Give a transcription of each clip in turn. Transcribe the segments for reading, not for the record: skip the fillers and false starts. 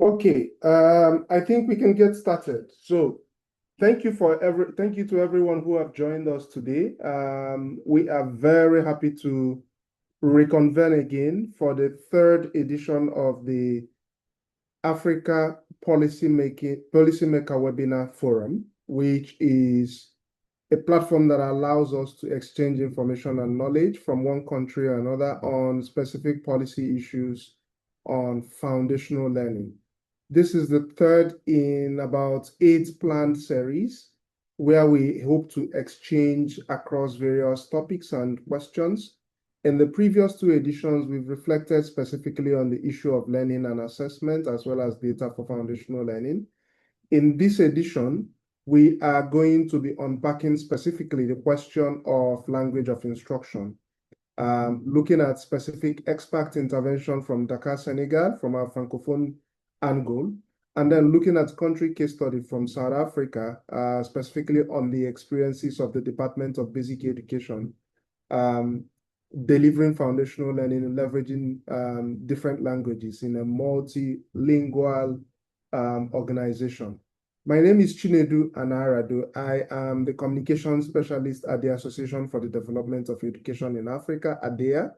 Okay, I think we can get started. So thank you to everyone who have joined us today. We are very happy to reconvene again for the third edition of the Africa Policymaker Webinar Forum, which is a platform that allows us to exchange information and knowledge from one country or another on specific policy issues on foundational learning. This is the third in about 8 planned series where we hope to exchange across various topics and questions. In the previous 2 editions, we've reflected specifically on the issue of learning and assessment, as well as data for foundational learning. In this edition, we are going to be unpacking specifically the question of language of instruction, looking at specific expert intervention from Dakar, Senegal, from our Francophone angle, and then looking at country case study from South Africa, specifically on the experiences of the Department of Basic Education, delivering foundational learning and leveraging different languages in a multilingual organization. My name is Chinedu Anarado. I am the communications specialist at the Association for the Development of Education in Africa, ADEA.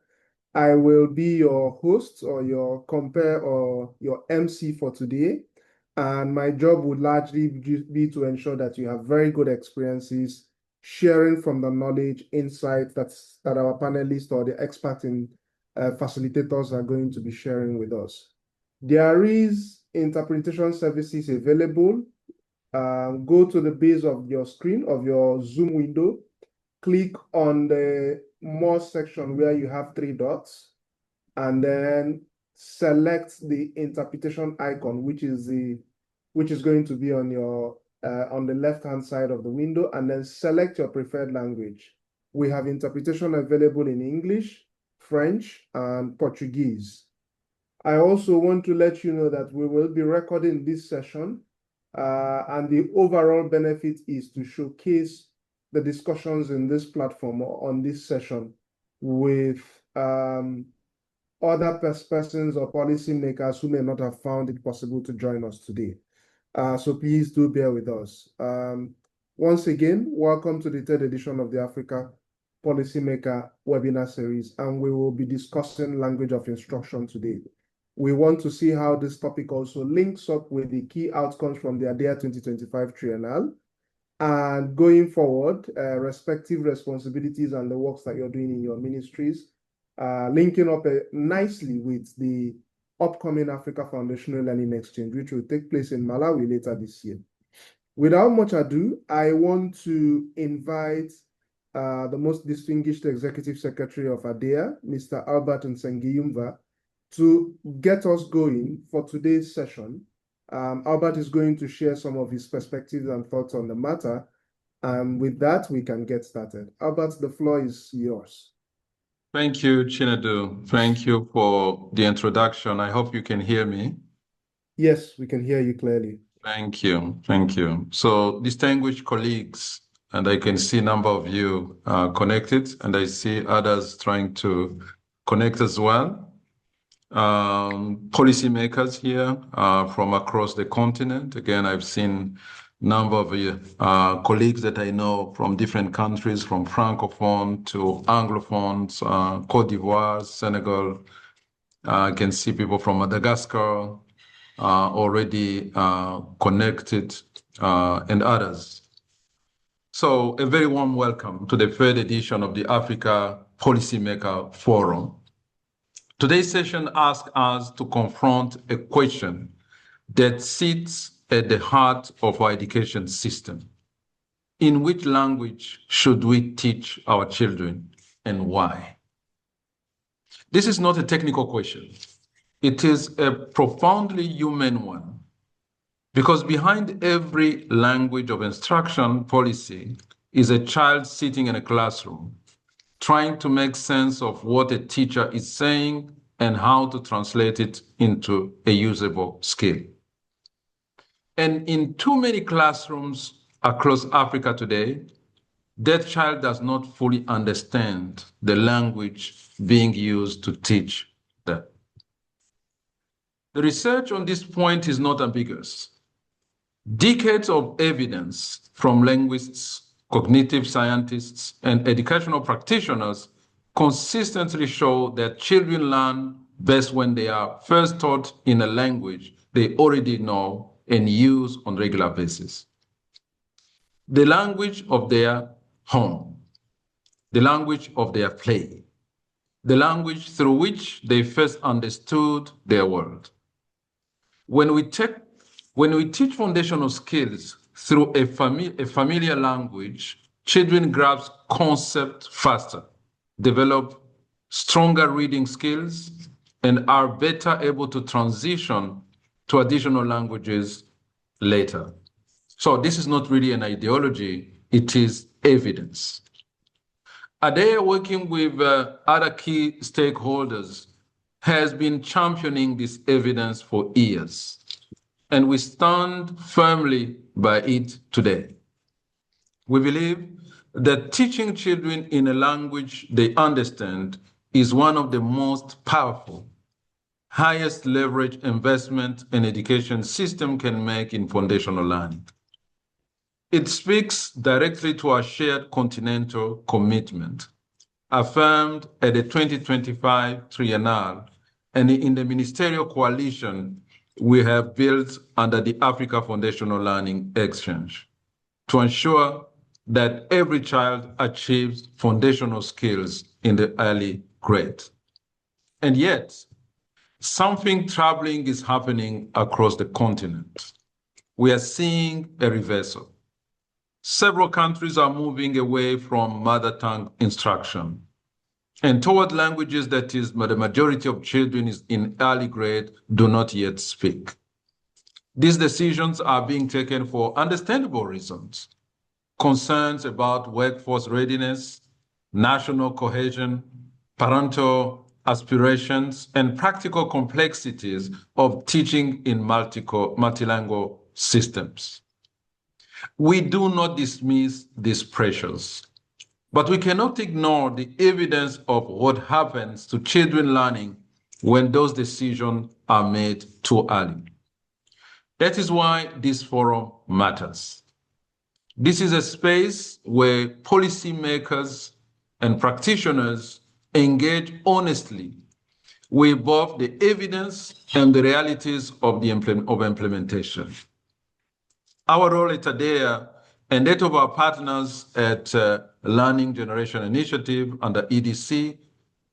I will be your host or your compare or your MC for today. And my job would largely be to ensure that you have very good experiences, sharing from the knowledge, insight that our panelists or the expert in facilitators are going to be sharing with us. There is interpretation services available. Go to the base of your screen, of your Zoom window, click on the More section where you have 3 dots, and then select the interpretation icon, which is going to be on your on the left-hand side of the window, and then select your preferred language. We have interpretation available in English, French, and Portuguese. I also want to let you know that we will be recording this session, and the overall benefit is to showcase the discussions in this platform or on this session with other persons or policymakers who may not have found it possible to join us today. So please do bear with us. Once again, welcome to the third edition of the Africa Policymaker webinar series, and we will be discussing language of instruction today. We want to see how this topic also links up with the key outcomes from the ADEA 2025 Triennial, and going forward, respective responsibilities and the works that you're doing in your ministries, linking up nicely with the upcoming Africa Foundational Learning Exchange, which will take place in Malawi later this year. Without much ado, I want to invite the most distinguished Executive Secretary of ADEA, Mr. Albert Nsengiyumva, to get us going for today's session. Albert is going to share some of his perspectives and thoughts on the matter. And with that, we can get started. Albert, the floor is yours. Thank you, Chinedu. Thank you for the introduction. I hope you can hear me. Yes, we can hear you clearly. Thank you. Thank you. So, distinguished colleagues, and I can see a number of you connected, and I see others trying to connect as well. Policymakers here from across the continent. Again, I've seen a number of colleagues that I know from different countries, from Francophone to Anglophones, Cote d'Ivoire, Senegal. I can see people from Madagascar already connected, and others. So a very warm welcome to the third edition of the Africa Policymaker Forum. Today's session asks us to confront a question that sits at the heart of our education system. In which language should we teach our children, and why? This is not a technical question. It is a profoundly human one, because behind every language of instruction policy is a child sitting in a classroom trying to make sense of what a teacher is saying and how to translate it into a usable skill. And in too many classrooms across Africa today, that child does not fully understand the language being used to teach them. The research on this point is not ambiguous. Decades of evidence from linguists, cognitive scientists, and educational practitioners consistently show that children learn best when they are first taught in a language they already know and use on a regular basis. The language of their home, the language of their play, the language through which they first understood their world. When we teach foundational skills through a familiar language, children grasp concepts faster, develop stronger reading skills, and are better able to transition to additional languages later. So this is not really an ideology, it is evidence. ADEA, working with other key stakeholders, has been championing this evidence for years, and we stand firmly by it today. We believe that teaching children in a language they understand is one of the most powerful, highest leverage investment an education system can make in foundational learning. It speaks directly to our shared continental commitment, affirmed at the 2025 Triennale and in the ministerial coalition we have built under the Africa Foundational Learning Exchange to ensure that every child achieves foundational skills in the early grades. And yet, something troubling is happening across the continent. We are seeing a reversal. Several countries are moving away from mother tongue instruction and toward languages that the majority of children in early grade do not yet speak. These decisions are being taken for understandable reasons. Concerns about workforce readiness, national cohesion, parental aspirations, and practical complexities of teaching in multilingual systems. We do not dismiss these pressures, but we cannot ignore the evidence of what happens to children learning when those decisions are made too early. That is why this forum matters. This is a space where policymakers and practitioners engage honestly with both the evidence and the realities of implementation. Our role at ADEA and that of our partners at Learning Generation Initiative under EDC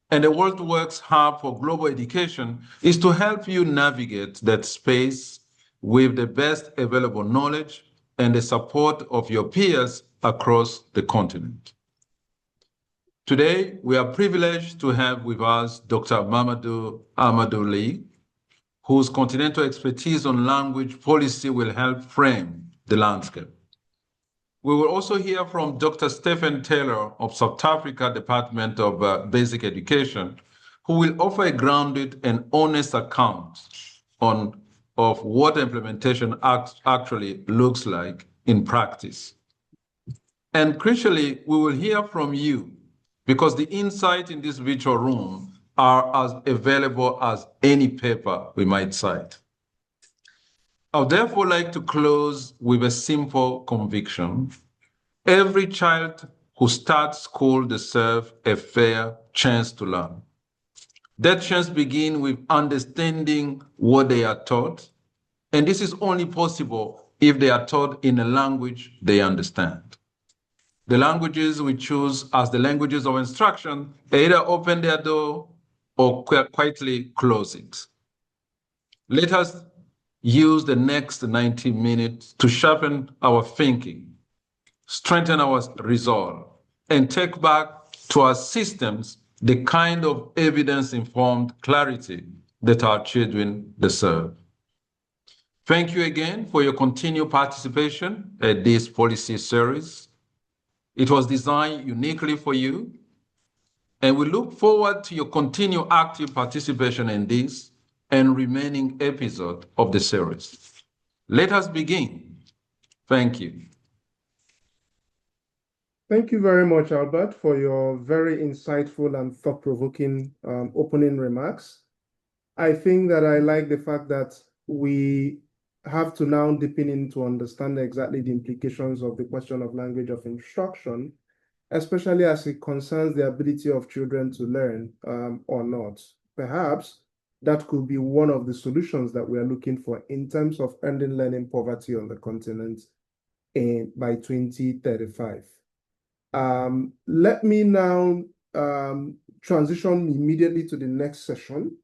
and the WorldWorks Hub for Global Education is to help you navigate that space with the best available knowledge and the support of your peers across the continent. Today, we are privileged to have with us Dr. Mamadou Amadou Lee, whose continental expertise on language policy will help frame the landscape. We will also hear from Dr. Stephen Taylor of South Africa Department of Basic Education, who will offer a grounded and honest account of what implementation actually looks like in practice. And crucially, we will hear from you because the insight in this virtual room are as available as any paper we might cite. I would therefore like to close with a simple conviction. Every child who starts school deserves a fair chance to learn. That chance begins with understanding what they are taught, and this is only possible if they are taught in a language they understand. The languages we choose as the languages of instruction either open their door or quietly close it. Let us use the next 90 minutes to sharpen our thinking, strengthen our resolve, and take back to our systems the kind of evidence-informed clarity that our children deserve. Thank you again for your continued participation at this policy series. It was designed uniquely for you, and we look forward to your continued active participation in this and remaining episode of the series. Let us begin. Thank you. Thank you very much, Albert, for your very insightful and thought-provoking opening remarks. I think that I like the fact that we have to now deepen into understand exactly the implications of the question of language of instruction, especially as it concerns the ability of children to learn or not. Perhaps that could be one of the solutions that we are looking for in terms of ending learning poverty on the continent by 2035. Let me now transition immediately to the next session,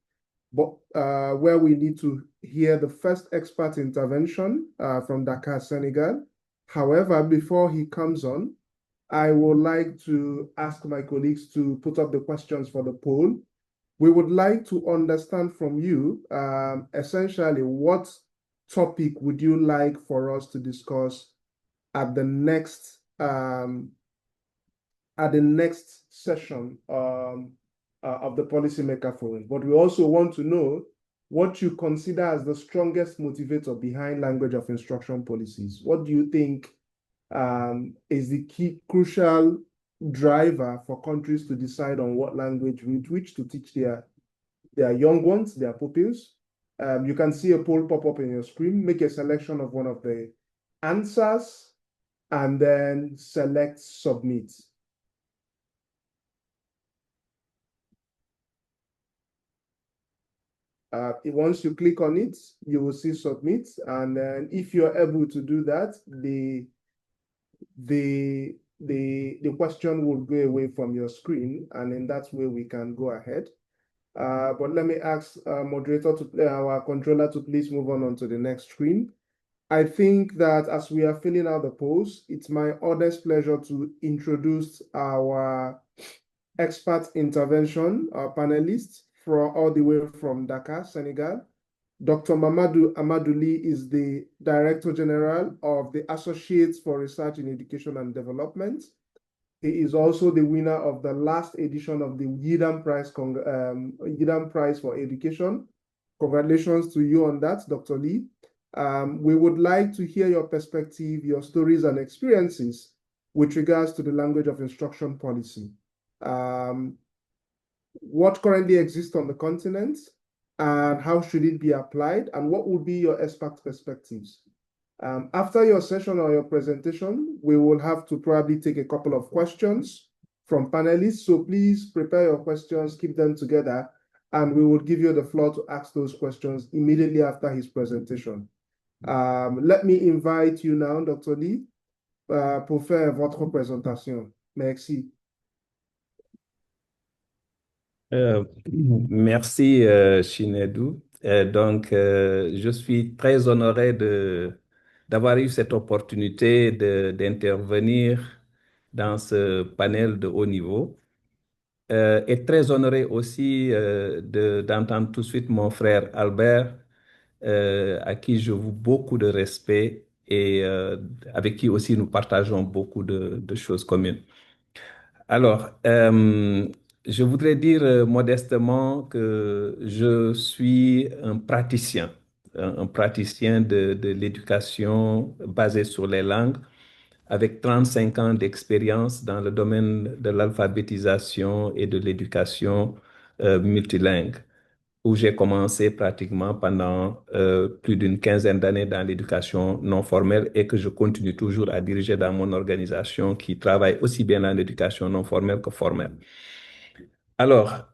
but where we need to hear the first expert intervention from Dakar, Senegal. However, before he comes on, I would like to ask my colleagues to put up the questions for the poll. We would like to understand from you, essentially, what topic would you like for us to discuss at the next session of the Policymaker Forum. But we also want to know what you consider as the strongest motivator behind language of instruction policies. What do you think is the key crucial driver for countries to decide on what language with which to teach their young ones, their pupils? You can see a poll pop up in your screen. Make a selection of one of the answers and then select submit. Once you click on it, you will see submit. And then if you're able to do that, the question will go away from your screen, and in that way we can go ahead. But let me ask our controller to please move on to the next screen. I think that as we are filling out the polls, it's my honest pleasure to introduce our expert intervention, our panelists all the way from Dakar, Senegal. Dr. Mamadou Amadouli is the Director General of the Associates for Research in Education and Development. He is also the winner of the last edition of the Yidam Prize for Education. Congratulations to you on that, Dr. Lee. We would like to hear your perspective, your stories and experiences with regards to the language of instruction policy. What currently exists on the continent and how should it be applied, and what would be your expert perspectives? After your session or your presentation, we will have to probably take a couple of questions from panelists. So please prepare your questions, keep them together, and we will give you the floor to ask those questions immediately after his presentation. Let me invite you now, Dr. Lee, pour faire votre présentation. Merci. Merci, Chinedou. Je suis très honoré d'avoir eu cette opportunité d'intervenir dans ce panel de haut niveau. Et très honoré aussi d'entendre tout de suite mon frère Albert, à qui je voue beaucoup de respect et avec qui aussi nous partageons beaucoup de choses communes. Alors, je voudrais dire modestement que je suis un praticien de l'éducation basée sur les langues, avec 35 ans d'expérience dans le domaine de l'alphabétisation et de l'éducation multilingue, où j'ai commencé pratiquement pendant plus d'une quinzaine d'années dans l'éducation non formelle et que je continue toujours à diriger dans mon organisation qui travaille aussi bien dans l'éducation non formelle que formelle. Alors,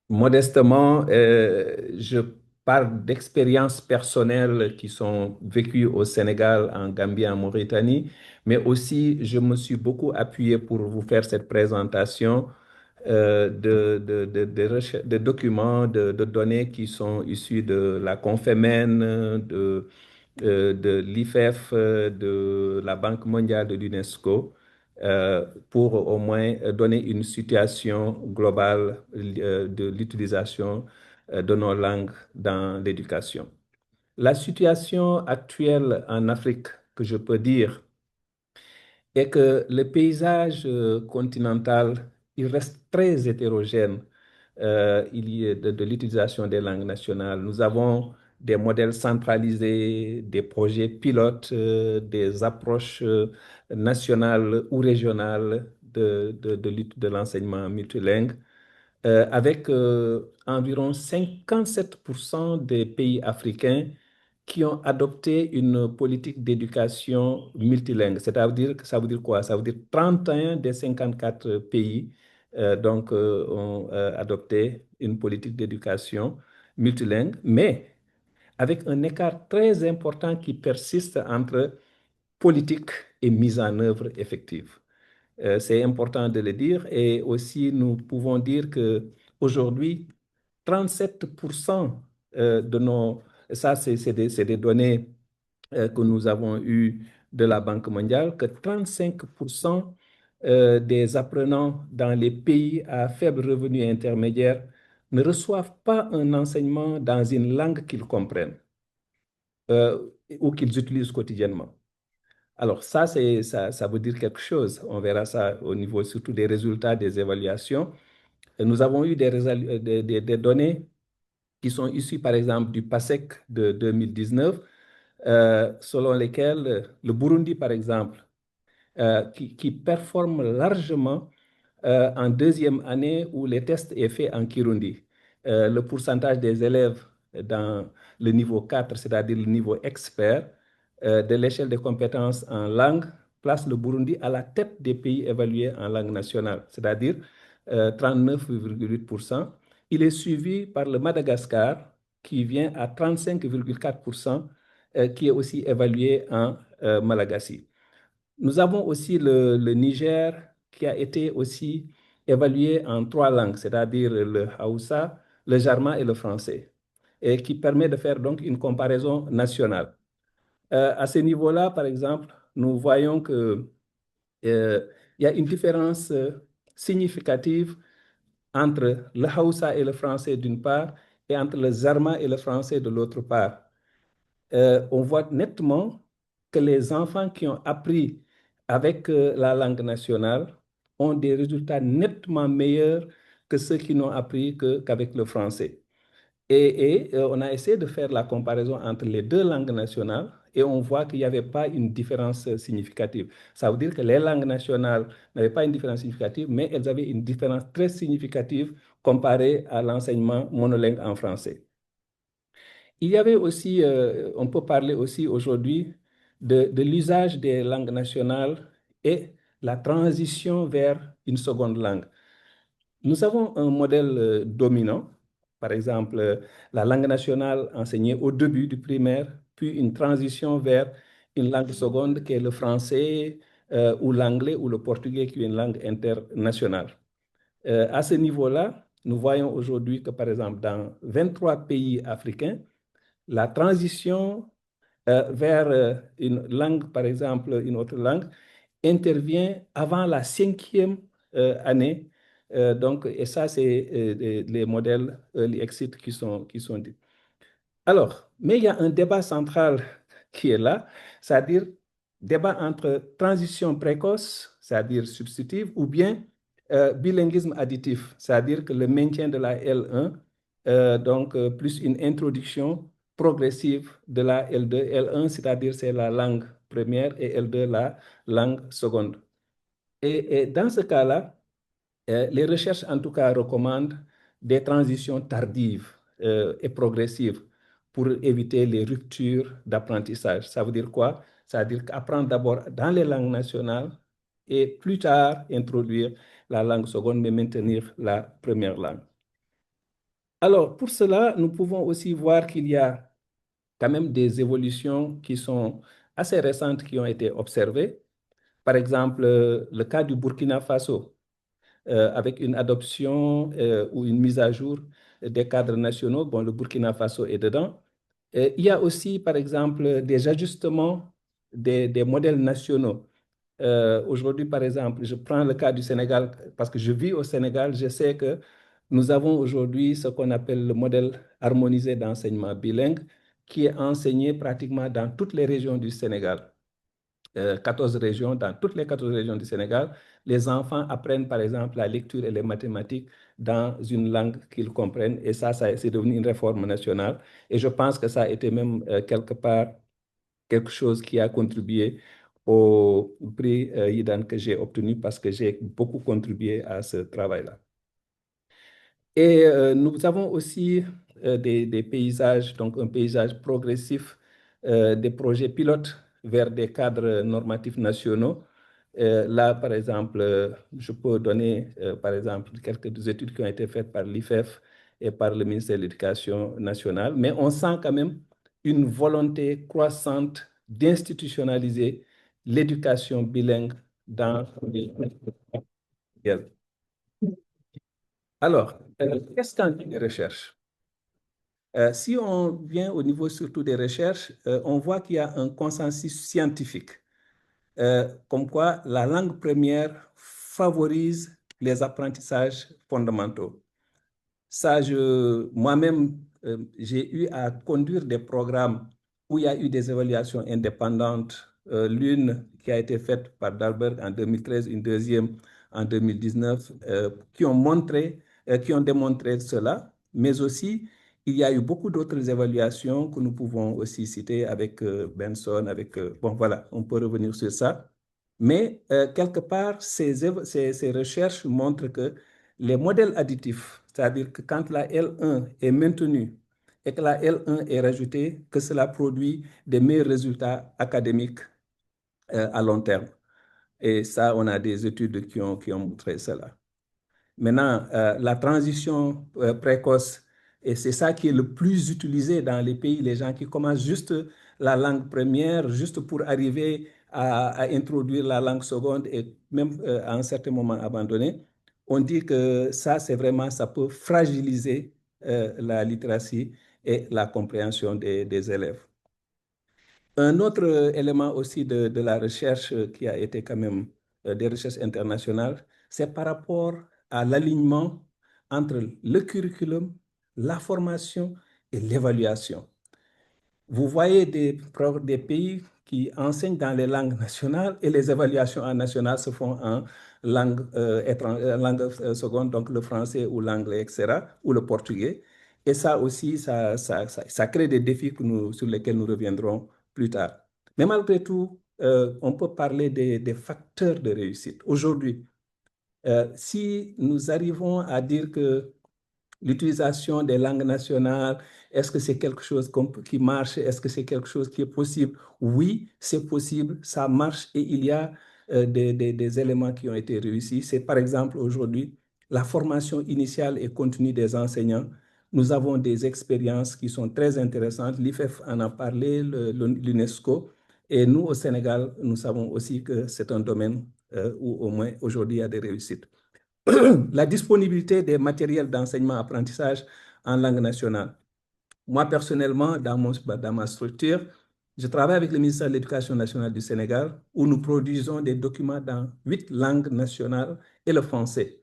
modestement, je parle d'expériences personnelles qui sont vécues au Sénégal, en Gambie, en Mauritanie, mais aussi je me suis beaucoup appuyé pour vous faire cette présentation de documents, de données qui sont issus de la Confémen, de l'IFEF, de la Banque mondiale, de l'UNESCO, pour au moins donner une situation globale de l'utilisation de nos langues dans l'éducation. La situation actuelle en Afrique, que je peux dire, est que le paysage continental, il reste très hétérogène. Il y a de l'utilisation des langues nationales. Nous avons des modèles centralisés, des projets pilotes, des approches nationales ou régionales de l'enseignement multilingue. avec environ 57% des pays africains qui ont adopté une politique d'éducation multilingue. C'est-à-dire que ça veut dire quoi? Ça veut dire 31 des 54 pays ont adopté une politique d'éducation multilingue, mais avec un écart très important qui persiste entre politique et mise en œuvre effective. C'est important de le dire et aussi nous pouvons dire que aujourd'hui 37% de nos, ça c'est des données que nous avons eues de la Banque mondiale, que 35% des apprenants dans les pays à faible revenu intermédiaire ne reçoivent pas un enseignement dans une langue qu'ils comprennent euh, ou qu'ils utilisent quotidiennement. Alors ça veut dire quelque chose. On verra ça au niveau surtout des résultats des évaluations. Et nous avons eu des données qui sont issues par exemple du PASEC de 2019, selon lesquelles le Burundi par exemple, qui performe largement en deuxième année où les tests est fait en Kirundi. Le pourcentage des élèves dans le niveau 4, c'est-à-dire le niveau expert de l'échelle des compétences en langue, place le Burundi à la tête des pays évalués en langue nationale, c'est-à-dire 39,8%. Il est suivi par le Madagascar qui vient à 35,4%, qui est aussi évalué en Malagasy. Nous avons aussi le Niger qui a été aussi évalué en 3 langues, c'est-à-dire le Haoussa, le Jarma et le français, et qui permet de faire donc une comparaison nationale. À ce niveau-là, par exemple, nous voyons que il y a une différence significative entre le Haoussa et le français d'une part et entre le Zarma et le français de l'autre part. On voit nettement que les enfants qui ont appris avec la langue nationale ont des résultats nettement meilleurs que ceux qui n'ont appris qu'avec le français. On a essayé de faire la comparaison entre les 2 langues nationales et on voit qu'il n'y avait pas une différence significative. Ça veut dire que les langues nationales n'avaient pas une différence significative, mais elles avaient une différence très significative comparée à l'enseignement monolingue en français. Il y avait aussi, on peut parler aussi aujourd'hui de l'usage des langues nationales et la transition vers une seconde langue. Nous avons un modèle dominant, par exemple la langue nationale enseignée au début du primaire, puis une transition vers une langue seconde qui est le français ou l'anglais ou le portugais qui est une langue internationale. À ce niveau-là, nous voyons aujourd'hui que par exemple dans 23 pays africains, la transition vers une langue, par exemple, une autre langue, intervient avant la 5e année. Et ça, c'est les modèles Early Exit qui sont dits. Alors, mais il y a un débat central qui est là, c'est-à-dire débat entre transition précoce, c'est-à-dire substitutive, ou bien bilinguisme additif, c'est-à-dire que le maintien de la L1, plus une introduction progressive de la L2. L1, c'est-à-dire c'est la langue première et L2, la langue seconde. Et dans ce cas-là, les recherches, en tout cas, recommandent des transitions tardives et progressives pour éviter les ruptures d'apprentissage. Ça veut dire quoi? Ça veut dire qu'apprendre d'abord dans les langues nationales et plus tard introduire la langue seconde, mais maintenir la première langue. Alors, pour cela, nous pouvons aussi voir qu'il y a quand même des évolutions qui sont assez récentes qui ont été observées. Par exemple, le cas du Burkina Faso, avec une adoption ou une mise à jour des cadres nationaux. Bon, le Burkina Faso est dedans. Il y a aussi, par exemple, des ajustements des modèles nationaux. Aujourd'hui, par exemple, je prends le cas du Sénégal parce que je vis au Sénégal. Je sais que nous avons aujourd'hui ce qu'on appelle le modèle harmonisé d'enseignement bilingue qui est enseigné pratiquement dans toutes les régions du Sénégal. 14 régions, dans toutes les 14 régions du Sénégal, les enfants apprennent par exemple la lecture et les mathématiques dans une langue qu'ils comprennent. Et ça c'est devenu une réforme nationale. Et je pense que ça a été même quelque part quelque chose qui a contribué au prix IDAN que j'ai obtenu parce que j'ai beaucoup contribué à ce travail-là. Et nous avons aussi des paysages, donc un paysage progressif, des projets pilotes vers des cadres normatifs nationaux. Là, par exemple, je peux donner, par exemple, quelques études qui ont été faites par l'IFEF et par le ministère de l'Éducation nationale, mais on sent quand même une volonté croissante d'institutionnaliser l'éducation bilingue dans les... Alors, qu'est-ce qu'un dit de recherche? Si on vient au niveau surtout des recherches, on voit qu'il y a un consensus scientifique, comme quoi la langue première favorise les apprentissages fondamentaux. Ça, moi-même, j'ai eu à conduire des programmes où il y a eu des évaluations indépendantes, l'une qui a été faite par Dalberg en 2013, une deuxième en 2019, qui ont démontré cela, mais aussi il y a eu beaucoup d'autres évaluations que nous pouvons aussi citer avec Benson, bon voilà, on peut revenir sur ça. Mais quelque part, ces recherches montrent que les modèles additifs, c'est-à-dire que quand la L1 est maintenue et que la L1 est rajoutée, que cela produit des meilleurs résultats académiques à long terme. Et ça, on a des études qui ont montré cela. Maintenant, la transition précoce, et c'est ça qui est le plus utilisé dans les pays, les gens qui commencent juste la langue première, juste pour arriver à introduire la langue seconde et même à un certain moment abandonner. On dit que ça, c'est vraiment, ça peut fragiliser la littératie et la compréhension des élèves. Un autre élément aussi de la recherche qui a été quand même des recherches internationales, c'est par rapport à l'alignement entre le curriculum, la formation et l'évaluation. Vous voyez des pays qui enseignent dans les langues nationales et les évaluations en national se font en langue seconde, donc le français ou l'anglais, etc., ou le portugais. Et ça aussi, ça crée des défis sur lesquels nous reviendrons plus tard. Mais malgré tout, on peut parler des facteurs de réussite. Aujourd'hui, si nous arrivons à dire que l'utilisation des langues nationales, est-ce que c'est quelque chose qui marche? Est-ce que c'est quelque chose qui est possible? Oui, c'est possible, ça marche et il y a des éléments qui ont été réussis. C'est par exemple aujourd'hui la formation initiale et continue des enseignants. Nous avons des expériences qui sont très intéressantes. L'IFEF en a parlé, l'UNESCO. Et nous, au Sénégal, nous savons aussi que c'est un domaine où au moins aujourd'hui il y a des réussites. La disponibilité des matériels d'enseignement-apprentissage en langue nationale. Moi, personnellement, dans ma structure, je travaille avec le ministère de l'Éducation nationale du Sénégal où nous produisons des documents dans 8 langues nationales et le français,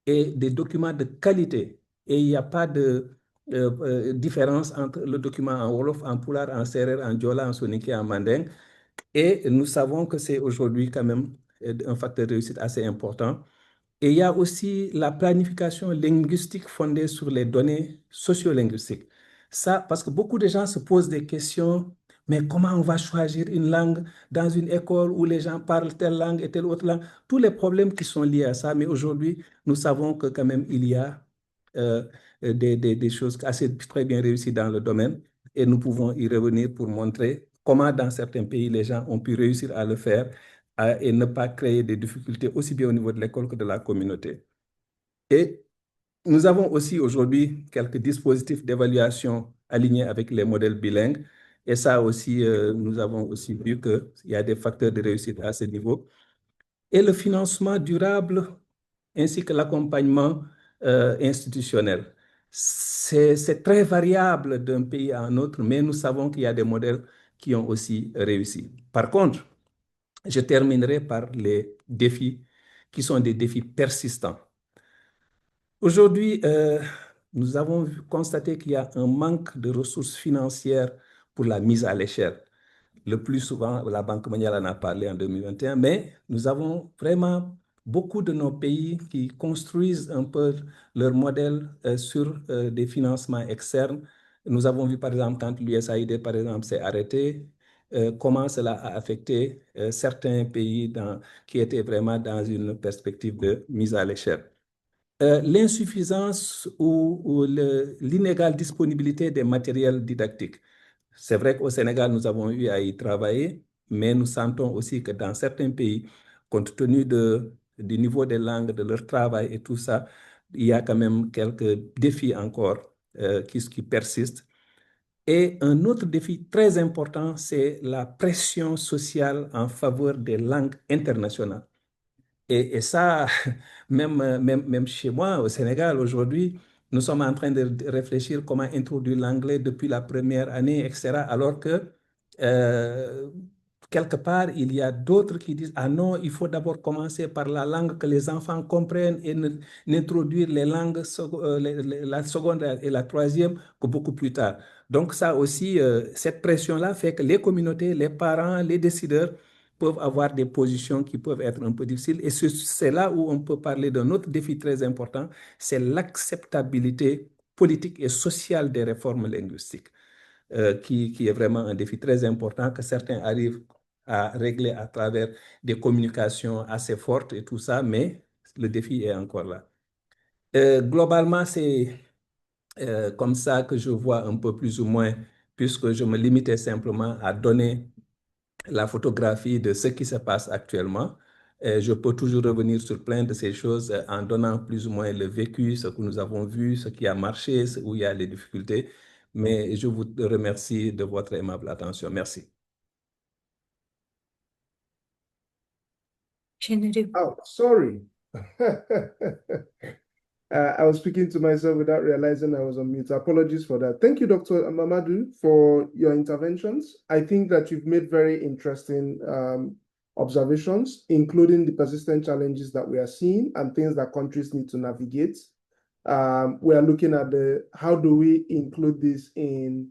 et des documents de qualité. Et il n'y a pas de différence entre le document en Wolof, en Pulaar, en Serer, en Diola, en Soninké, en Manding. Et nous savons que c'est aujourd'hui quand même un facteur de réussite assez important. Et il y a aussi la planification linguistique fondée sur les données sociolinguistiques. Ça, parce que beaucoup de gens se posent des questions, mais comment on va choisir une langue dans une école où les gens parlent telle langue et telle autre langue? Tous les problèmes qui sont liés à ça, mais aujourd'hui, nous savons que quand même, il y a euh, des choses assez très bien réussies dans le domaine et nous pouvons y revenir pour montrer comment dans certains pays, les gens ont pu réussir à le faire et ne pas créer des difficultés aussi bien au niveau de l'école que de la communauté. Et nous avons aussi aujourd'hui quelques dispositifs d'évaluation alignés avec les modèles bilingues. Et ça aussi, nous avons aussi vu qu'il y a des facteurs de réussite à ce niveau. Et le financement durable ainsi que l'accompagnement institutionnel. C'est très variable d'un pays à un autre, mais nous savons qu'il y a des modèles qui ont aussi réussi. Par contre, je terminerai par les défis qui sont des défis persistants. Aujourd'hui, nous avons constaté qu'il y a un manque de ressources financières pour la mise à l'échelle. Le plus souvent, la Banque mondiale en a parlé en 2021, mais nous avons vraiment beaucoup de nos pays qui construisent un peu leur modèle sur des financements externes. Nous avons vu, par exemple, quand l'USAID, par exemple, s'est arrêté, comment cela a affecté certains pays qui étaient vraiment dans une perspective de mise à l'échelle. l'insuffisance ou l'inégale disponibilité des matériels didactiques. C'est vrai qu'au Sénégal, nous avons eu à y travailler, mais nous sentons aussi que dans certains pays, compte tenu du niveau des langues, de leur travail et tout ça, il y a quand même quelques défis encore qui persistent. Et un autre défi très important, c'est la pression sociale en faveur des langues internationales. Et ça, même chez moi, au Sénégal, aujourd'hui, nous sommes en train de réfléchir comment introduire l'anglais depuis la première année, etc. Alors que, quelque part, il y a d'autres qui disent, ah non, il faut d'abord commencer par la langue que les enfants comprennent et n'introduire les langues, la seconde et la troisième que beaucoup plus tard. Donc ça aussi, cette pression-là fait que les communautés, les parents, les décideurs peuvent avoir des positions qui peuvent être un peu difficiles. Et c'est là où on peut parler d'un autre défi très important, c'est l'acceptabilité politique et sociale des réformes linguistiques, qui est vraiment un défi très important que certains arrivent à régler à travers des communications assez fortes et tout ça, mais le défi est encore là. Globalement, c'est comme ça que je vois un peu plus ou moins, puisque je me limitais simplement à donner la photographie de ce qui se passe actuellement. Je peux toujours revenir sur plein de ces choses en donnant plus ou moins le vécu, ce que nous avons vu, ce qui a marché, où il y a les difficultés. Mais je vous remercie de votre aimable attention. Merci. Oh, sorry. I was speaking to myself without realizing I was on mute. Apologies for that. Thank you, Dr. Mamadou, for your interventions. I think that you've made very interesting observations, including the persistent challenges that we are seeing and things that countries need to navigate. We are looking at how do we include this in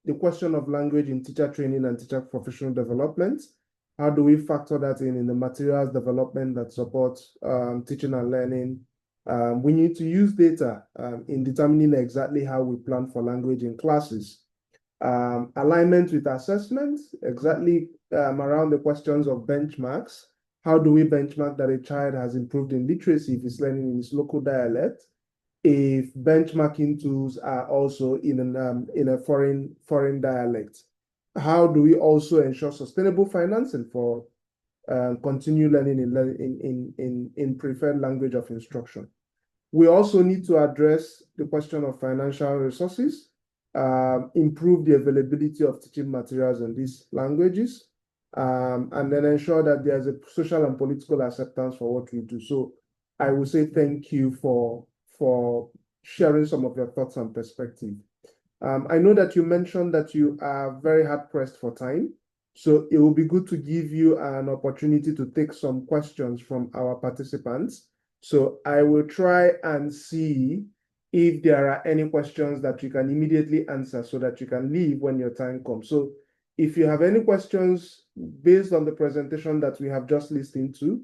the question of language in teacher training and teacher professional development. How do we factor that in the materials development that supports teaching and learning? We need to use data in determining exactly how we plan for language in classes. Alignment with assessments, exactly around the questions of benchmarks. How do we benchmark that a child has improved in literacy if he's learning in his local dialect? If benchmarking tools are also in a foreign dialect? How do we also ensure sustainable financing for continue learning in preferred language of instruction? We also need to address the question of financial resources, improve the availability of teaching materials in these languages, and then ensure that there's a social and political acceptance for what we do. So I will say thank you for sharing some of your thoughts and perspective. I know that you mentioned that you are very hard pressed for time, so it will be good to give you an opportunity to take some questions from our participants. So I will try and see if there are any questions that you can immediately answer so that you can leave when your time comes. So if you have any questions based on the presentation that we have just listened to,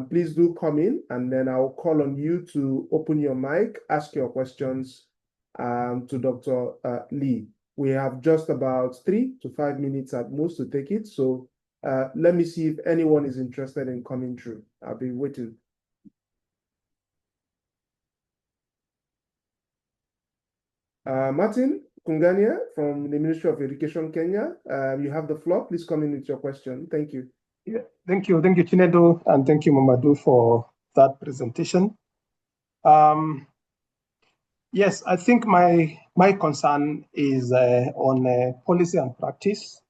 please do come in and then I'll call on you to open your mic, ask your questions to Dr. Lee. We have just about 3 to 5 minutes at most to take it. So let me see if anyone is interested in coming through. I'll be waiting. Martin Kungania from the Ministry of Education, Kenya. You have the floor. Please come in with your question. Thank you. Yeah, thank you, Chinedu, and thank you, Mamadou, for that presentation. Yes, I think my concern is on policy and practice,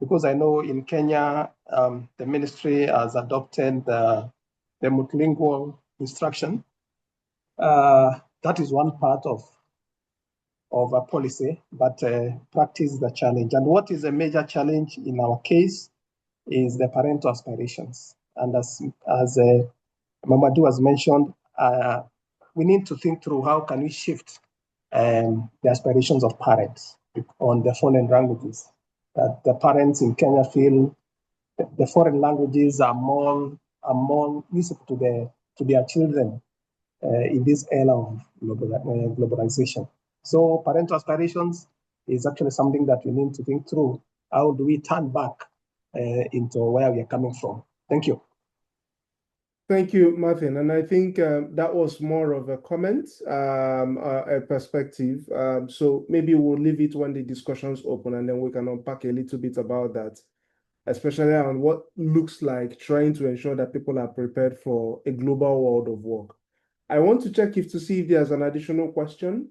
because I know in Kenya, the ministry has adopted the multilingual instruction. That is one part of a policy, but practice is the challenge. And what is a major challenge in our case is the parental aspirations. And as Mamadou has mentioned, we need to think through how can we shift the aspirations of parents on the foreign languages. That the parents in Kenya feel the foreign languages are more useful to their children in this era of globalization. So parental aspirations is actually something that we need to think through. How do we turn back into where we are coming from? Thank you. Thank you, Martin. And I think that was more of a comment, a perspective. So maybe we'll leave it when the discussion's open and then we can unpack a little bit about that, especially on what looks like trying to ensure that people are prepared for a global world of work. I want to check to see if there's an additional question.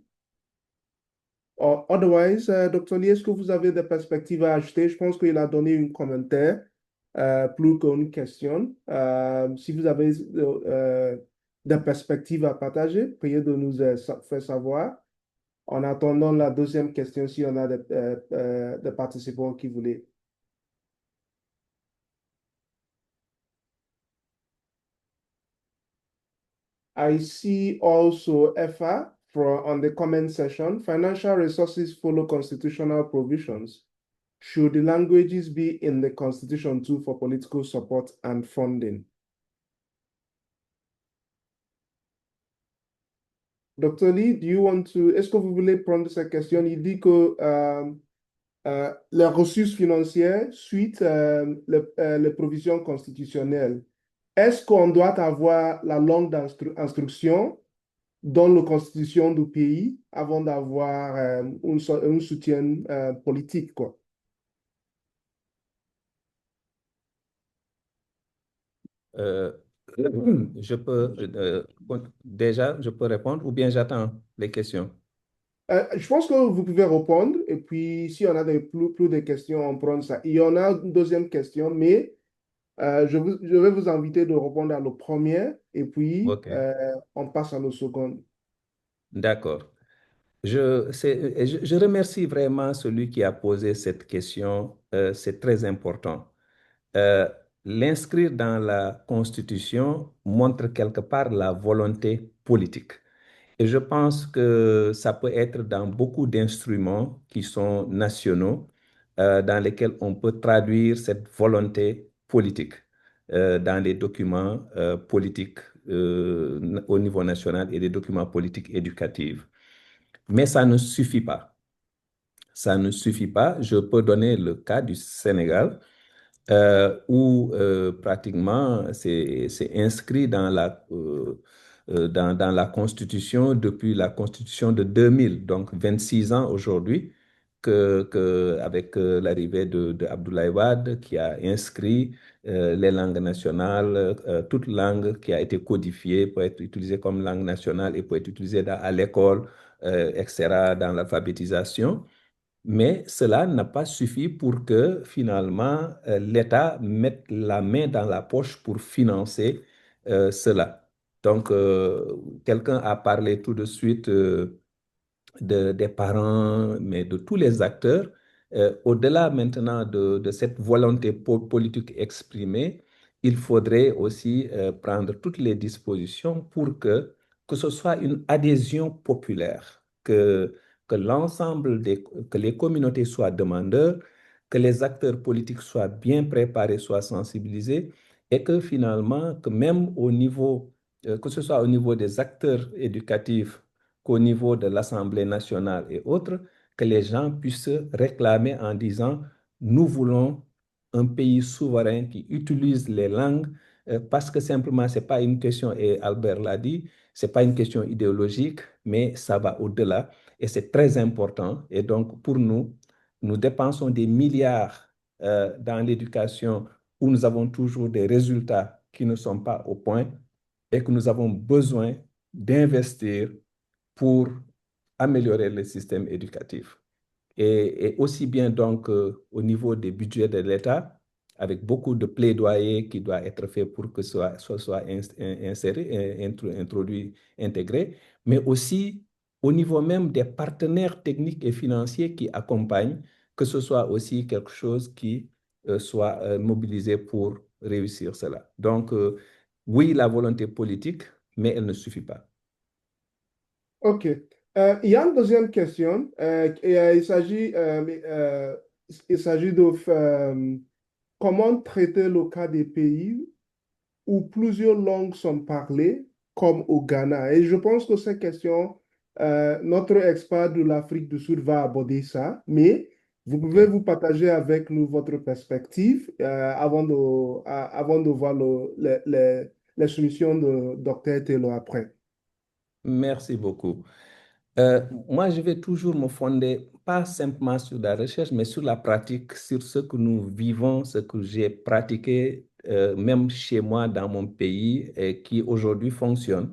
Or otherwise, Dr. Lee, est-ce que vous avez des perspectives à ajouter? Je pense qu'il a donné un commentaire plus qu'une question. Si vous avez des perspectives à partager, priez de nous faire savoir. En attendant la deuxième question, si on a des participants qui voulaient. I see also Effa on the comment section. Financial resources follow constitutional provisions. Should the languages be in the Constitution too for political support and funding? Dr. Lee, est-ce que vous voulez prendre cette question? Il dit que les ressources financières suivent les provisions constitutionnelles. Est-ce qu'on doit avoir la langue d'instruction dans la constitution du pays avant d'avoir un soutien politique, quoi? Déjà, je peux répondre ou bien j'attends les questions? Je pense que vous pouvez répondre et puis si on a plus de questions, on prend ça. Il y en a une deuxième question, mais je vais vous inviter de répondre à la première et puis on passe à la seconde. D'accord. Je remercie vraiment celui qui a posé cette question. C'est très important. L'inscrire dans la Constitution montre quelque part la volonté politique. Et je pense que ça peut être dans beaucoup d'instruments qui sont nationaux, dans lesquels on peut traduire cette volonté politique dans les documents politiques au niveau national et des documents politiques éducatifs. Mais ça ne suffit pas. Ça ne suffit pas. Je peux donner le cas du Sénégal, où pratiquement c'est inscrit dans la Constitution depuis la Constitution de 2000, donc 26 ans aujourd'hui, avec l'arrivée de Abdoulaye Wade qui a inscrit les langues nationales, toute langue qui a été codifiée peut être utilisée comme langue nationale et peut être utilisée à l'école, etc., dans l'alphabétisation. Mais cela n'a pas suffi pour que finalement l'État mette la main dans la poche pour financer cela. Donc, quelqu'un a parlé tout de suite des parents, mais de tous les acteurs. Au-delà maintenant de cette volonté politique exprimée, il faudrait aussi prendre toutes les dispositions pour que ce soit une adhésion populaire, que que les communautés soient demandeurs, que les acteurs politiques soient bien préparés, soient sensibilisés, et que finalement, que même au niveau, que ce soit au niveau des acteurs éducatifs, qu'au niveau de l'Assemblée nationale et autres, que les gens puissent réclamer en disant, nous voulons un pays souverain qui utilise les langues, parce que simplement, ce n'est pas une question, et Albert l'a dit, ce n'est pas une question idéologique, mais ça va au-delà. Et c'est très important. Et donc, pour nous, nous dépensons des milliards dans l'éducation où nous avons toujours des résultats qui ne sont pas au point et que nous avons besoin d'investir pour améliorer le système éducatif. Et aussi bien donc au niveau des budgets de l'État, avec beaucoup de plaidoyer qui doit être fait pour que soit inséré, introduit, intégré, mais aussi au niveau même des partenaires techniques et financiers qui accompagnent, que ce soit aussi quelque chose qui soit mobilisé pour réussir cela. Donc, oui, la volonté politique, mais elle ne suffit pas. OK. Il y a une deuxième question. Il s'agit de comment traiter le cas des pays où plusieurs langues sont parlées, comme au Ghana. Et je pense que cette question, notre expert de l'Afrique du Sud va aborder ça, mais vous pouvez vous partager avec nous votre perspective avant de voir les soumissions de Dr. Taylor après. Merci beaucoup. Moi, je vais toujours me fonder, pas simplement sur la recherche, mais sur la pratique, sur ce que nous vivons, ce que j'ai pratiqué, même chez moi, dans mon pays, et qui aujourd'hui fonctionne.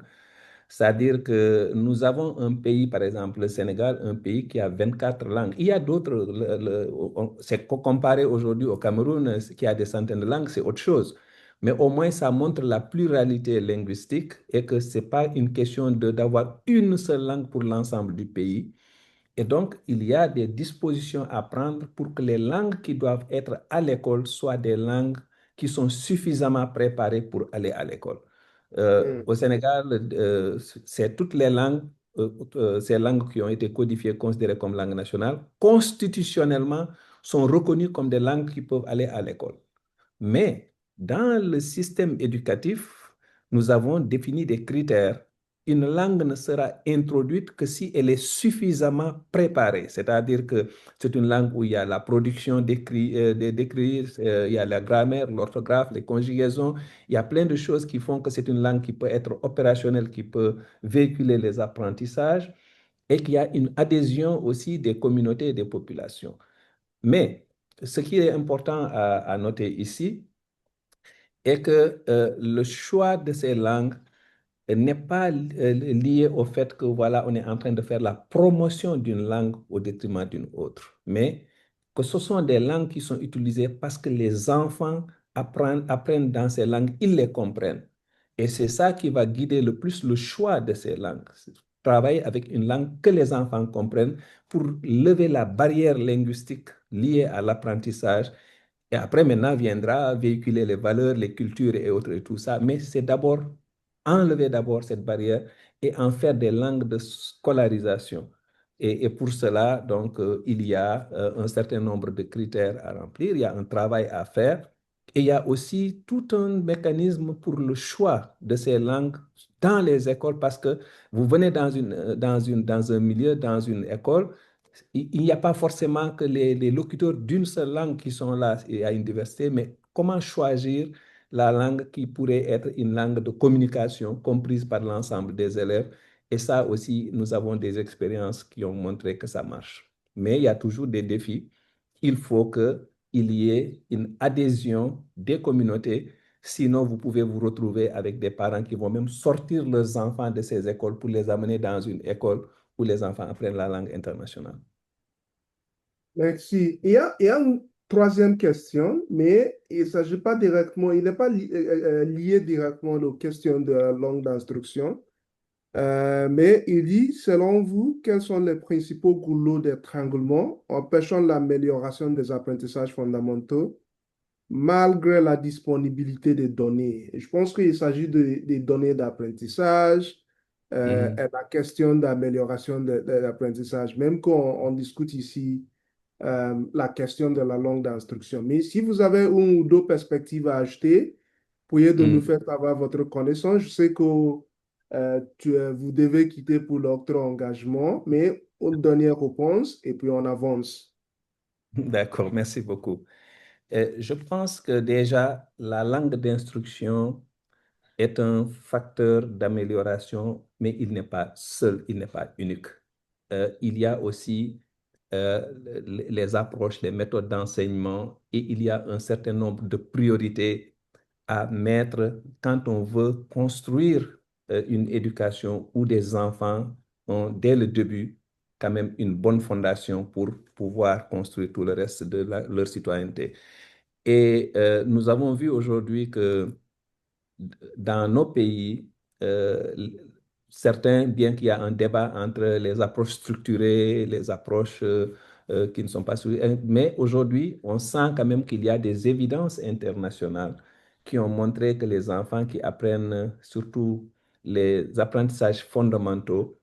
C'est-à-dire que nous avons un pays, par exemple, le Sénégal, un pays qui a 24 langues. Il y a d'autres, c'est comparé aujourd'hui au Cameroun, qui a des centaines de langues, c'est autre chose. Mais au moins, ça montre la pluralité linguistique et que ce n'est pas une question d'avoir une seule langue pour l'ensemble du pays. Et donc, il y a des dispositions à prendre pour que les langues qui doivent être à l'école soient des langues qui sont suffisamment préparées pour aller à l'école. Au Sénégal, c'est toutes les langues, ces langues qui ont été codifiées, considérées comme langue nationale, constitutionnellement, sont reconnues comme des langues qui peuvent aller à l'école. Mais dans le système éducatif, nous avons défini des critères. Une langue ne sera introduite que si elle est suffisamment préparée. C'est-à-dire que c'est une langue où il y a la production d'écrits, il y a la grammaire, l'orthographe, les conjugaisons. Il y a plein de choses qui font que c'est une langue qui peut être opérationnelle, qui peut véhiculer les apprentissages et qu'il y a une adhésion aussi des communautés et des populations. Mais ce qui est important à noter ici est que le choix de ces langues n'est pas lié au fait que voilà, on est en train de faire la promotion d'une langue au détriment d'une autre, mais que ce sont des langues qui sont utilisées parce que les enfants apprennent dans ces langues, ils les comprennent. Et c'est ça qui va guider le plus le choix de ces langues. Travailler avec une langue que les enfants comprennent pour lever la barrière linguistique liée à l'apprentissage. Et après, maintenant, viendra véhiculer les valeurs, les cultures et autres et tout ça. Mais c'est d'abord enlever d'abord cette barrière et en faire des langues de scolarisation. Et pour cela, donc, il y a un certain nombre de critères à remplir, il y a un travail à faire et il y a aussi tout un mécanisme pour le choix de ces langues dans les écoles parce que vous venez dans un milieu, dans une école, il n'y a pas forcément que les locuteurs d'une seule langue qui sont là à une diversité, mais comment choisir la langue qui pourrait être une langue de communication comprise par l'ensemble des élèves. Et ça aussi, nous avons des expériences qui ont montré que ça marche. Mais il y a toujours des défis. Il faut qu'il y ait une adhésion des communautés. Sinon, vous pouvez vous retrouver avec des parents qui vont même sortir leurs enfants de ces écoles pour les amener dans une école où les enfants apprennent la langue internationale. Merci. Il y a une troisième question, mais il ne s'agit pas directement, il n'est pas lié directement aux questions de la langue d'instruction. Mais il dit, selon vous, quels sont les principaux goulots d'étranglement empêchant l'amélioration des apprentissages fondamentaux malgré la disponibilité des données? Et je pense qu'il s'agit des données d'apprentissage et la question d'amélioration de l'apprentissage, même quand on discute ici la question de la langue d'instruction. Mais si vous avez une ou deux perspectives à ajouter, pourriez de nous faire savoir votre connaissance. Je sais que vous devez quitter pour l'autre engagement, mais une dernière réponse et puis on avance. D'accord, merci beaucoup. Je pense que déjà, la langue d'instruction est un facteur d'amélioration, mais il n'est pas seul, il n'est pas unique. Il y a aussi les approches, les méthodes d'enseignement et il y a un certain nombre de priorités à mettre quand on veut construire une éducation où des enfants ont, dès le début, quand même une bonne fondation pour pouvoir construire tout le reste de leur citoyenneté. Et nous avons vu aujourd'hui que dans nos pays, euh, certains, bien qu'il y a un débat entre les approches structurées, les approches qui ne sont pas structurées, mais aujourd'hui, on sent quand même qu'il y a des évidences internationales qui ont montré que les enfants qui apprennent surtout les apprentissages fondamentaux,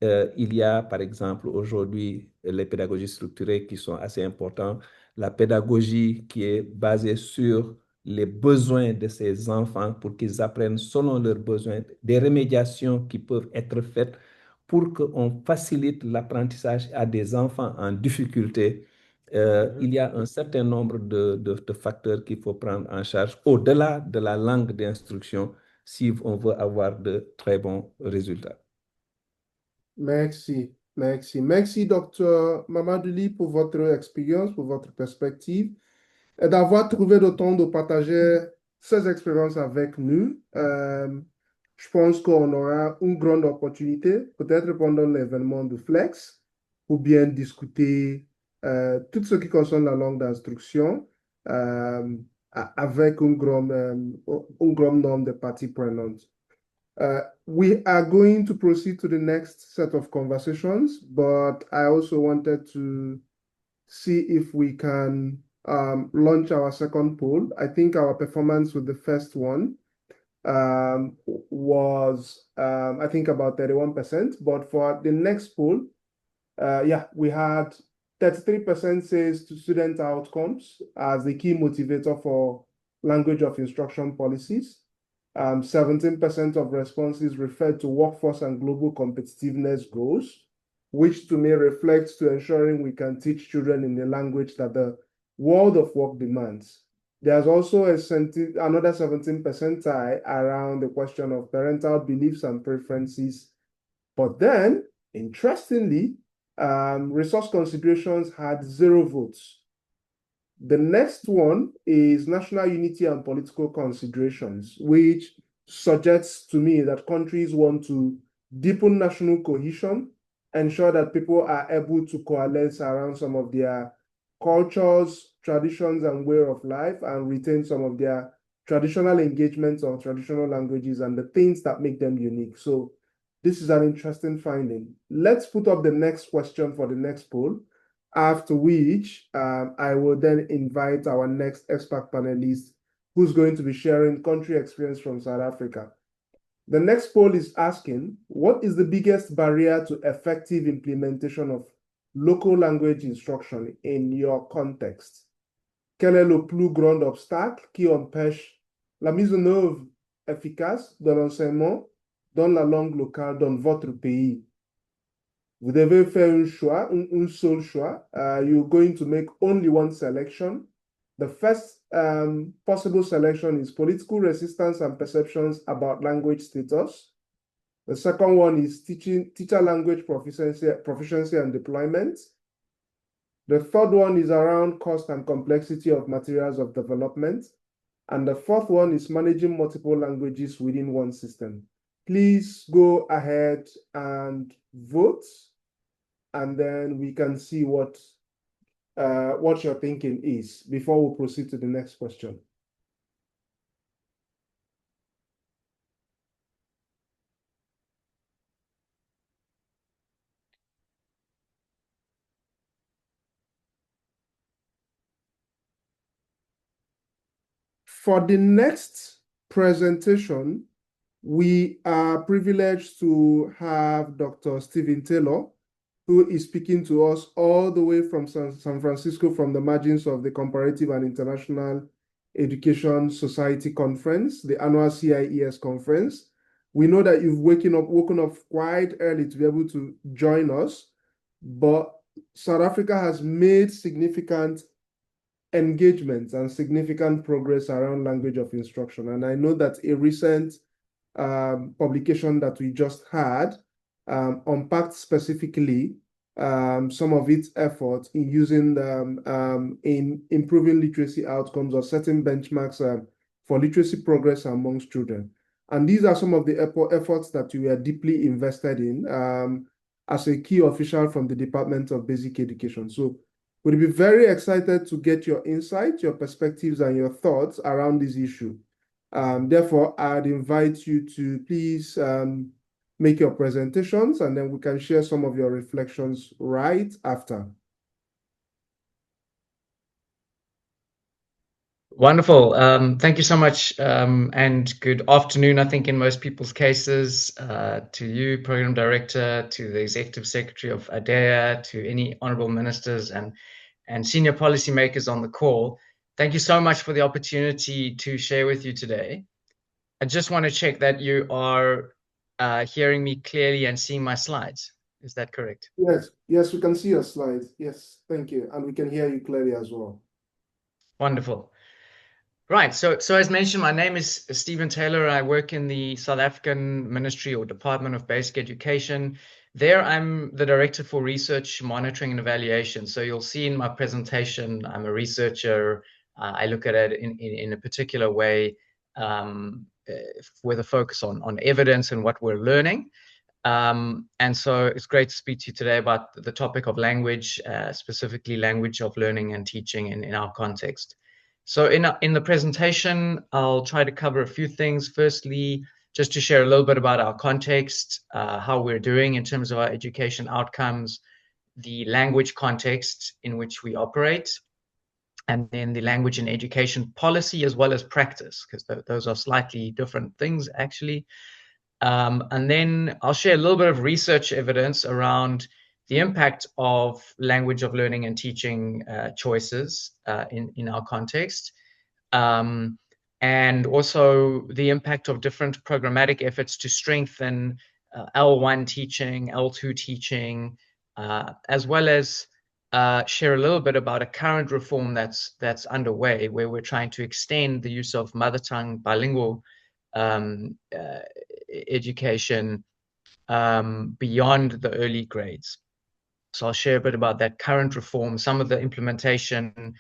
il y a par exemple aujourd'hui les pédagogies structurées qui sont assez importantes, la pédagogie qui est basée sur les besoins de ces enfants pour qu'ils apprennent selon leurs besoins, des remédiations qui peuvent être faites pour qu'on facilite l'apprentissage à des enfants en difficulté. Il y a un certain nombre de facteurs qu'il faut prendre en charge au-delà de la langue d'instruction. si on veut avoir de très bons résultats. Merci, merci. Merci, Dr. Mamadouli, pour votre expérience, pour votre perspective et d'avoir trouvé le temps de partager ces expériences avec nous. Je pense qu'on aura une grande opportunité, peut-être pendant l'événement de Flex, pour bien discuter tout ce qui concerne la langue d'instruction avec un grand nombre de parties prenantes. We are going to proceed to the next set of conversations, but I also wanted to see if we can launch our second poll. I think our performance with the first one was, I think, about 31%, but for the next poll, yeah, we had 33% says to student outcomes as the key motivator for language of instruction policies. 17% of responses referred to workforce and global competitiveness goals, which to me reflects to ensuring we can teach children in the language that the world of work demands. There's also another 17% tie around the question of parental beliefs and preferences. But then, interestingly, resource considerations had 0 votes. The next one is national unity and political considerations, which suggests to me that countries want to deepen national cohesion, ensure that people are able to coalesce around some of their cultures, traditions, and way of life, and retain some of their traditional engagements or traditional languages and the things that make them unique. So this is an interesting finding. Let's put up the next question for the next poll, after which I will then invite our next expert panelist, who's going to be sharing country experience from South Africa. The next poll is asking, what is the biggest barrier to effective implementation of local language instruction in your context? Quel est le plus grand obstacle qui empêche la mise en œuvre efficace de l'enseignement dans la langue locale dans votre pays? Vous devez faire un choix, un seul choix. You're going to make only one selection. The first possible selection is political resistance and perceptions about language status. The second one is teacher language proficiency and deployment. The third one is around cost and complexity of materials of development. And the fourth one is managing multiple languages within one system. Please go ahead and vote, and then we can see what your thinking is before we proceed to the next question. For the next presentation, we are privileged to have Dr. Stephen Taylor, who is speaking to us all the way from San Francisco, from the margins of the Comparative and International Education Society Conference, the annual CIES conference. We know that you've woken up quite early to be able to join us, but South Africa has made significant engagements and significant progress around language of instruction. And I know that a recent publication that we just had unpacked specifically some of its efforts in using in improving literacy outcomes or setting benchmarks for literacy progress amongst children. And these are some of the efforts that we are deeply invested in as a key official from the Department of Basic Education. So we'll be very excited to get your insight, your perspectives, and your thoughts around this issue. Therefore, I'd invite you to please make your presentations, and then we can share some of your reflections right after. Wonderful. Thank you so much, and good afternoon, I think, in most people's cases, to you, Program Director, to the Executive Secretary of ADEA, to any honorable ministers and senior policymakers on the call. Thank you so much for the opportunity to share with you today. I just want to check that you are hearing me clearly and seeing my slides. Is that correct? Yes, we can see your slides. Yes, thank you. And we can hear you clearly as well. Wonderful. Right. So as mentioned, my name is Stephen Taylor. I work in the South African Ministry or Department of Basic Education. There, I'm the Director for Research, Monitoring and Evaluation. So you'll see in my presentation, I'm a researcher. I look at it in a particular way with a focus on evidence and what we're learning. And so it's great to speak to you today about the topic of language, specifically language of learning and teaching in our context. So in the presentation, I'll try to cover a few things. Firstly, just to share a little bit about our context, how we're doing in terms of our education outcomes, the language context in which we operate, and then the language and education policy as well as practice, because those are slightly different things actually. And then I'll share a little bit of research evidence around the impact of language of learning and teaching choices in our context, and also the impact of different programmatic efforts to strengthen L1 teaching, L2 teaching, as well as share a little bit about a current reform that's underway, where we're trying to extend the use of mother tongue bilingual education beyond the early grades. So I'll share a bit about that current reform, some of the implementation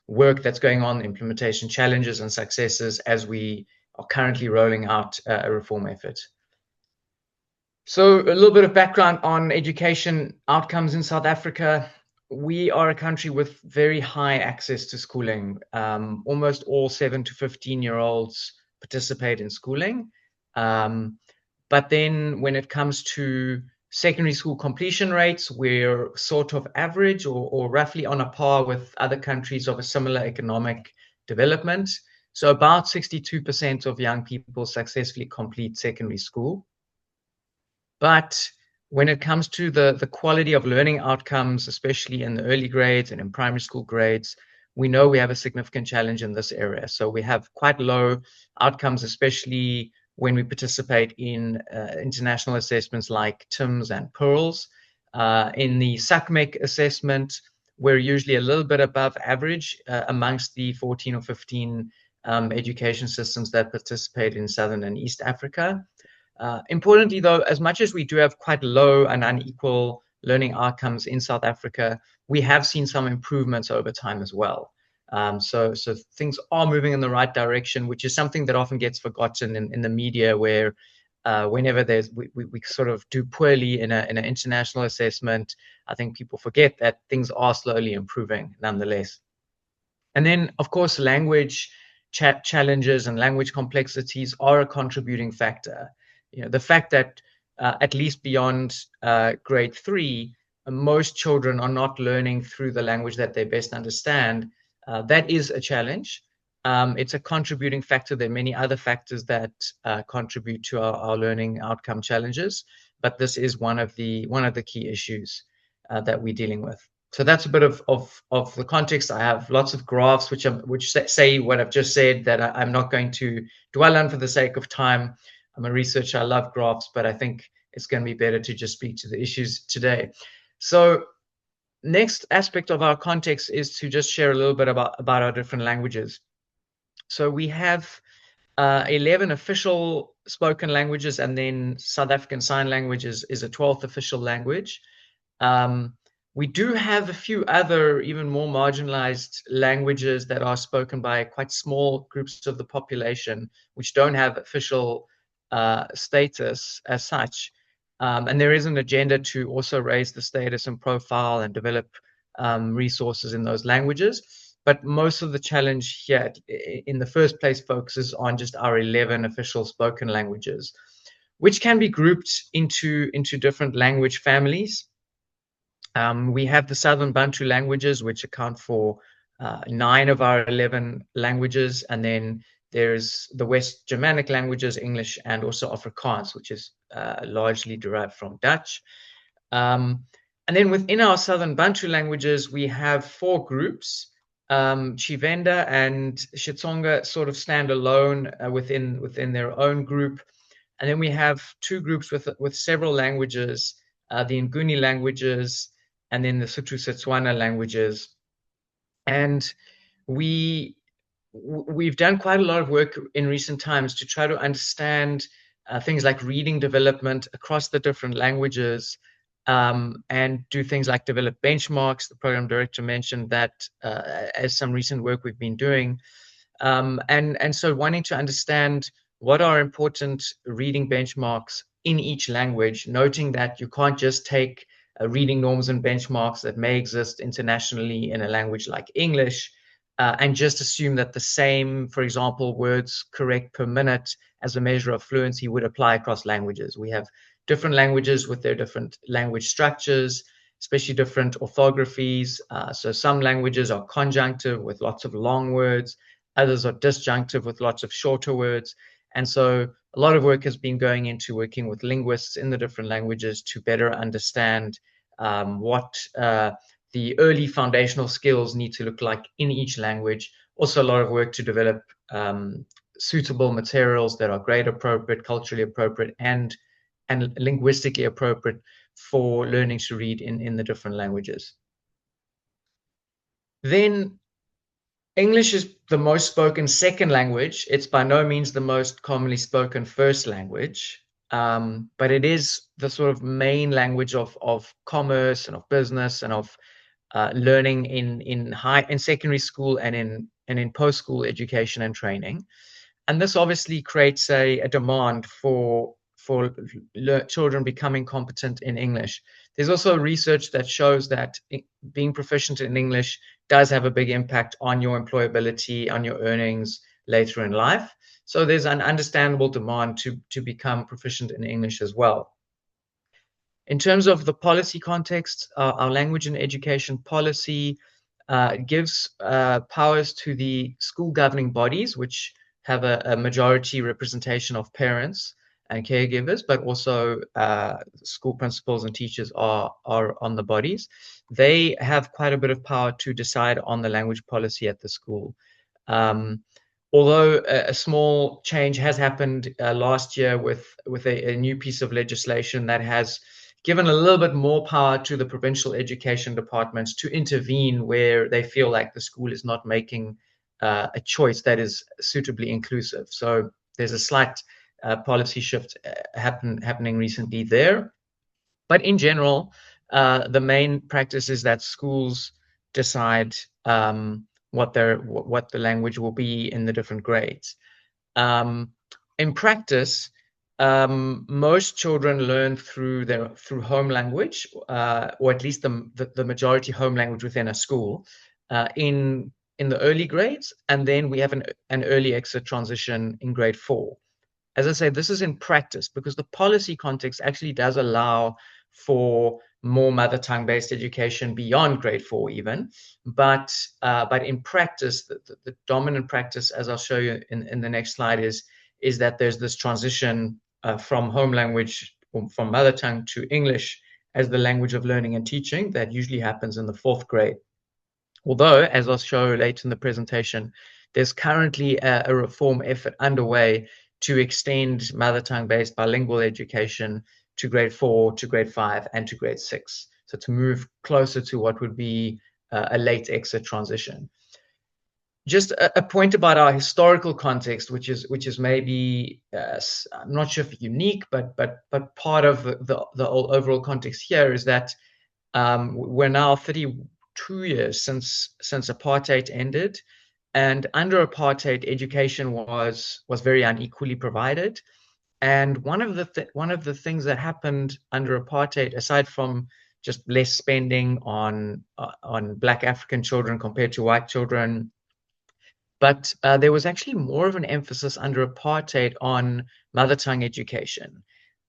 work that's going on, implementation challenges and successes as we are currently rolling out a reform effort. So a little bit of background on education outcomes in South Africa. We are a country with very high access to schooling. Almost all 7 to 15-year-olds participate in schooling. But then when it comes to secondary school completion rates, we're sort of average or roughly on a par with other countries of a similar economic development. So about 62% of young people successfully complete secondary school. But when it comes to the quality of learning outcomes, especially in the early grades and in primary school grades, we know we have a significant challenge in this area. So we have quite low outcomes, especially when we participate in international assessments like TIMSS and PEARLS. In the SACMEC assessment, we're usually a little bit above average amongst the 14 or 15 education systems that participate in Southern and East Africa. Importantly, though, as much as we do have quite low and unequal learning outcomes in South Africa, we have seen some improvements over time as well. So things are moving in the right direction, which is something that often gets forgotten in the media, where whenever we sort of do poorly in an international assessment, I think people forget that things are slowly improving nonetheless. And then, of course, language challenges and language complexities are a contributing factor. You know, the fact that at least beyond grade 3, most children are not learning through the language that they best understand, that is a challenge. It's a contributing factor. There are many other factors that contribute to our learning outcome challenges, but this is one of the key issues that we're dealing with. So that's a bit of the context. I have lots of graphs which say what I've just said, that I'm not going to dwell on for the sake of time. I'm a researcher, I love graphs, but I think it's going to be better to just speak to the issues today. So next aspect of our context is to just share a little bit about our different languages. So we have 11 official spoken languages, and then South African Sign Language is a 12th official language. We do have a few other even more marginalized languages that are spoken by quite small groups of the population, which don't have official status as such. And there is an agenda to also raise the status and profile and develop resources in those languages. But most of the challenge here in the first place focuses on just our 11 official spoken languages, which can be grouped into different language families. We have the Southern Bantu languages, which account for 9 of our 11 languages. And then there's the West Germanic languages, English, and also Afrikaans, which is largely derived from Dutch. And then within our Southern Bantu languages, we have 4 groups. Tshivenda and Xitsonga sort of stand alone within their own group. And then we have 2 groups with several languages, the Nguni languages, and then the Sotho Setswana languages. And we we've done quite a lot of work in recent times to try to understand things like reading development across the different languages, and do things like develop benchmarks. The program director mentioned that as some recent work we've been doing. And so wanting to understand what are important reading benchmarks in each language, noting that you can't just take reading norms and benchmarks that may exist internationally in a language like English, and just assume that the same, for example, words correct per minute as a measure of fluency would apply across languages. We have different languages with their different language structures, especially different orthographies. So some languages are conjunctive with lots of long words. Others are disjunctive with lots of shorter words. And so a lot of work has been going into working with linguists in the different languages to better understand what the early foundational skills need to look like in each language. Also, a lot of work to develop suitable materials that are grade appropriate, culturally appropriate, and linguistically appropriate for learning to read in the different languages. Then English is the most spoken second language. It's by no means the most commonly spoken first language, but it is the sort of main language of commerce and of business and of learning in secondary school and in post-school education and training. And this obviously creates a demand for children becoming competent in English. There's also research that shows that being proficient in English does have a big impact on your employability, on your earnings later in life. So there's an understandable demand to become proficient in English as well. In terms of the policy context, our language and education policy gives powers to the school governing bodies, which have a majority representation of parents and caregivers, but also school principals and teachers are on the bodies. They have quite a bit of power to decide on the language policy at the school. Although a small change has happened last year with a new piece of legislation that has given a little bit more power to the provincial education departments to intervene where they feel like the school is not making a choice that is suitably inclusive. So there's a slight policy shift happening recently there. But in general, the main practice is that schools decide what the language will be in the different grades. In practice, most children learn through home language, or at least the majority home language within a school, in the early grades, and then we have an early exit transition in grade 4. As I say, this is in practice because the policy context actually does allow for more mother tongue based education beyond grade 4 even, but in practice, the dominant practice, as I'll show you in the next slide, is that there's this transition from home language, from mother tongue to English as the language of learning and teaching that usually happens in the 4th grade. Although, as I'll show later in the presentation, there's currently a reform effort underway to extend mother tongue-based bilingual education to grade 4, to grade 5, and to grade 6. So to move closer to what would be a late exit transition. Just a point about our historical context, which is maybe I'm not sure if unique, but part of the overall context here is that we're now 32 years since apartheid ended, and under apartheid, education was very unequally provided. And one of the things that happened under apartheid, aside from just less spending on Black African children compared to white children, but there was actually more of an emphasis under apartheid on mother tongue education.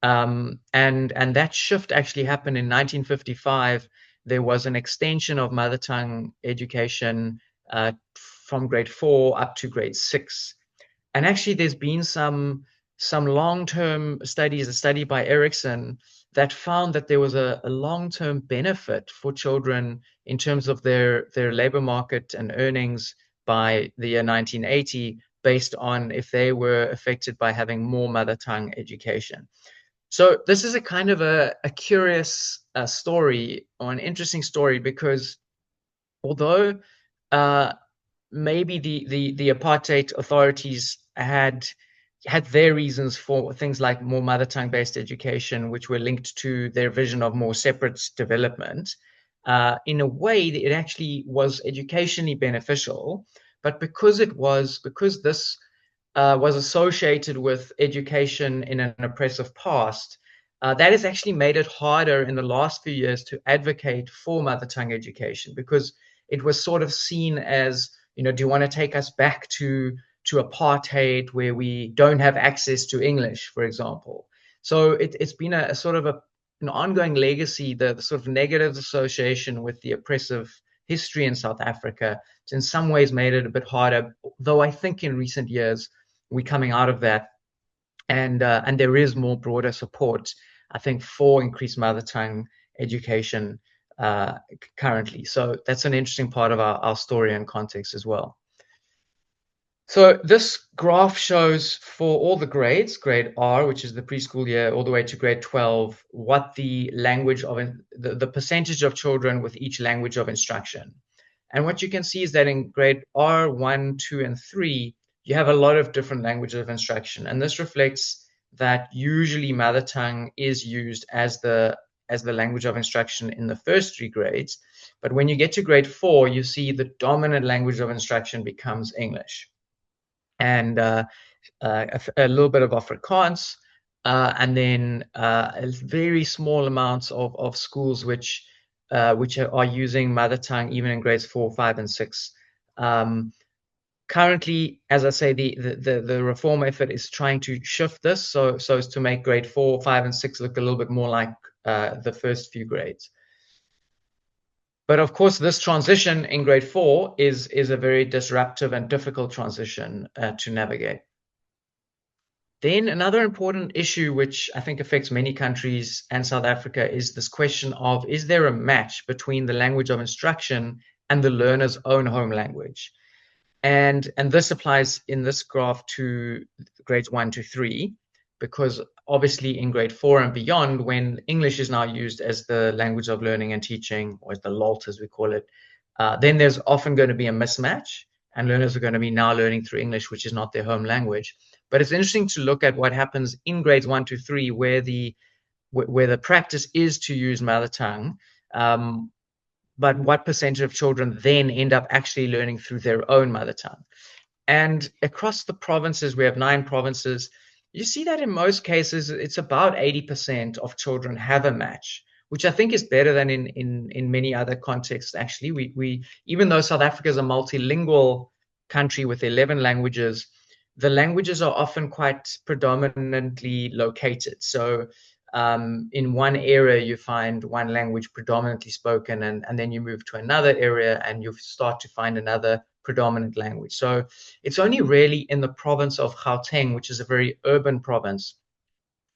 And that shift actually happened in 1955. There was an extension of mother tongue education from grade 4 up to grade 6. And actually, there's been some long-term studies, a study by Erickson, that found that there was a long-term benefit for children in terms of their labor market and earnings by the year 1980, based on if they were affected by having more mother tongue education. So this is a kind of a curious story, or an interesting story, because although maybe the apartheid authorities had their reasons for things like more mother tongue based education, which were linked to their vision of more separate development. In a way, it actually was educationally beneficial, but because this was associated with education in an oppressive past, that has actually made it harder in the last few years to advocate for mother tongue education, because it was sort of seen as, do you want to take us back to apartheid where we don't have access to English, for example? So it's been a sort of an ongoing legacy, the sort of negative association with the oppressive history in South Africa. It's in some ways made it a bit harder, though I think in recent years we're coming out of that, and there is more broader support, I think, for increased mother tongue education currently. So that's an interesting part of our story and context as well. So this graph shows for all the grades, grade R, which is the preschool year, all the way to grade 12, what the language of the percentage of children with each language of instruction. And what you can see is that in grade R, 1, 2, and 3, you have a lot of different languages of instruction. And this reflects that usually mother tongue is used as the language of instruction in the first 3 grades. But when you get to grade 4, you see the dominant language of instruction becomes English, and a little bit of Afrikaans, and then very small amounts of schools which are using mother tongue even in grades 4, 5, and 6. Currently, as I say, the reform effort is trying to shift this so as to make grade 4, 5, and 6 look a little bit more like the first few grades. But of course, this transition in grade 4 is a very disruptive and difficult transition to navigate. Then another important issue, which I think affects many countries and South Africa, is this question of, is there a match between the language of instruction and the learner's own home language? And this applies in this graph to grades 1 to 3, because obviously in grade 4 and beyond, when English is now used as the language of learning and teaching, or as the LALT as we call it, then there's often going to be a mismatch, and learners are going to be now learning through English, which is not their home language. But it's interesting to look at what happens in grades 1 to 3, where the practice is to use mother tongue, but what percentage of children then end up actually learning through their own mother tongue. And across the provinces, we have 9 provinces, you see that in most cases, it's about 80% of children have a match, which I think is better than in many other contexts, actually. We even though South Africa is a multilingual country with 11 languages, the languages are often quite predominantly located. So in one area, you find one language predominantly spoken, and then you move to another area and you start to find another predominant language. So it's only really in the province of Gauteng, which is a very urban province,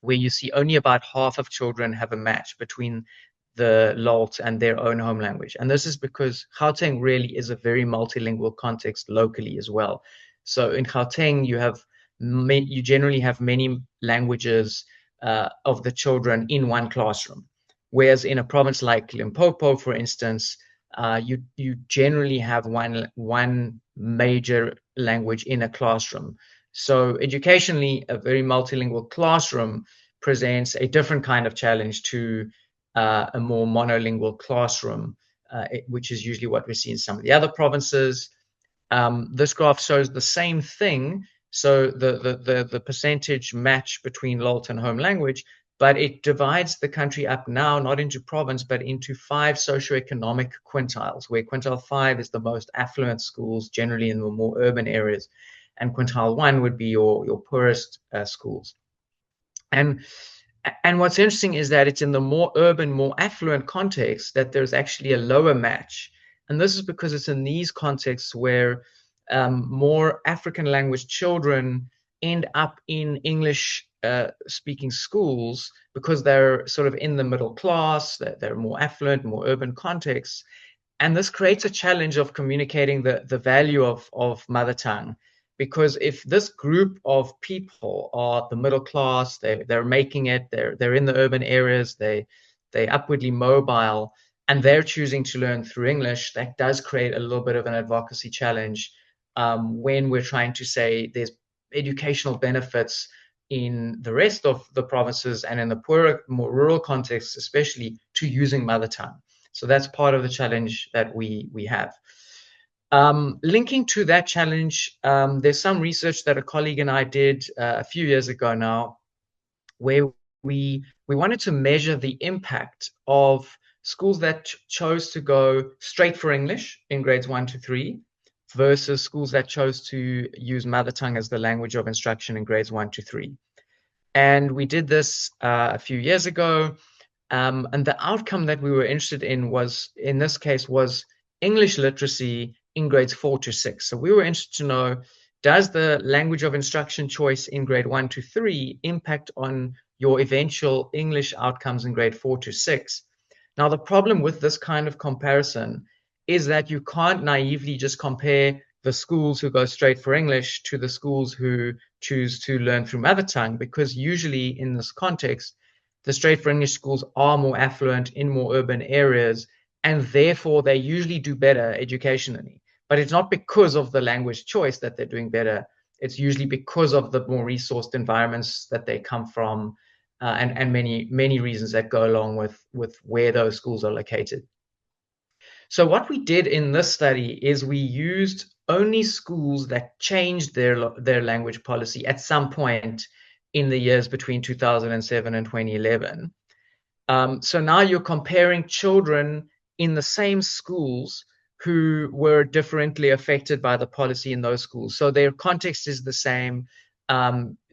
where you see only about half of children have a match between the LALT and their own home language. And this is because Gauteng really is a very multilingual context locally as well. So in Gauteng, you generally have many languages of the children in one classroom, whereas in a province like Limpopo, for instance, you generally have one major language in a classroom. So educationally, a very multilingual classroom presents a different kind of challenge to a more monolingual classroom, which is usually what we see in some of the other provinces. This graph shows the same thing. So the percentage match between LALT and home language, but it divides the country up now, not into province, but into 5 socioeconomic quintiles, where quintile 5 is the most affluent schools, generally in the more urban areas, and quintile 1 would be your poorest schools. And what's interesting is that it's in the more urban, more affluent context that there's actually a lower match. And this is because it's in these contexts where more African language children end up in English speaking schools, because they're sort of in the middle class, they're more affluent, more urban contexts. And this creates a challenge of communicating the value of mother tongue, because if this group of people are the middle class, they're making it, they're in the urban areas, they're upwardly mobile, and they're choosing to learn through English, that does create a little bit of an advocacy challenge when we're trying to say there's educational benefits in the rest of the provinces and in the poorer, more rural contexts, especially, to using mother tongue. So that's part of the challenge that we have. Linking to that challenge, there's some research that a colleague and I did a few years ago now, where we wanted to measure the impact of schools that chose to go straight for English in grades 1 to 3 versus schools that chose to use mother tongue as the language of instruction in grades 1 to 3. And we did this a few years ago. And the outcome that we were interested in was, in this case, was English literacy in grades 4 to 6. So we were interested to know, does the language of instruction choice in grade 1 to 3 impact on your eventual English outcomes in grade 4 to 6? Now, the problem with this kind of comparison is that you can't naively just compare the schools who go straight for English to the schools who choose to learn through mother tongue, because usually in this context, the straight for English schools are more affluent in more urban areas, and therefore they usually do better educationally. But it's not because of the language choice that they're doing better. It's usually because of the more resourced environments that they come from, and many reasons that go along with where those schools are located. So what we did in this study is we used only schools that changed their language policy at some point in the years between 2007 and 2011. So now you're comparing children in the same schools who were differently affected by the policy in those schools. So their context is the same.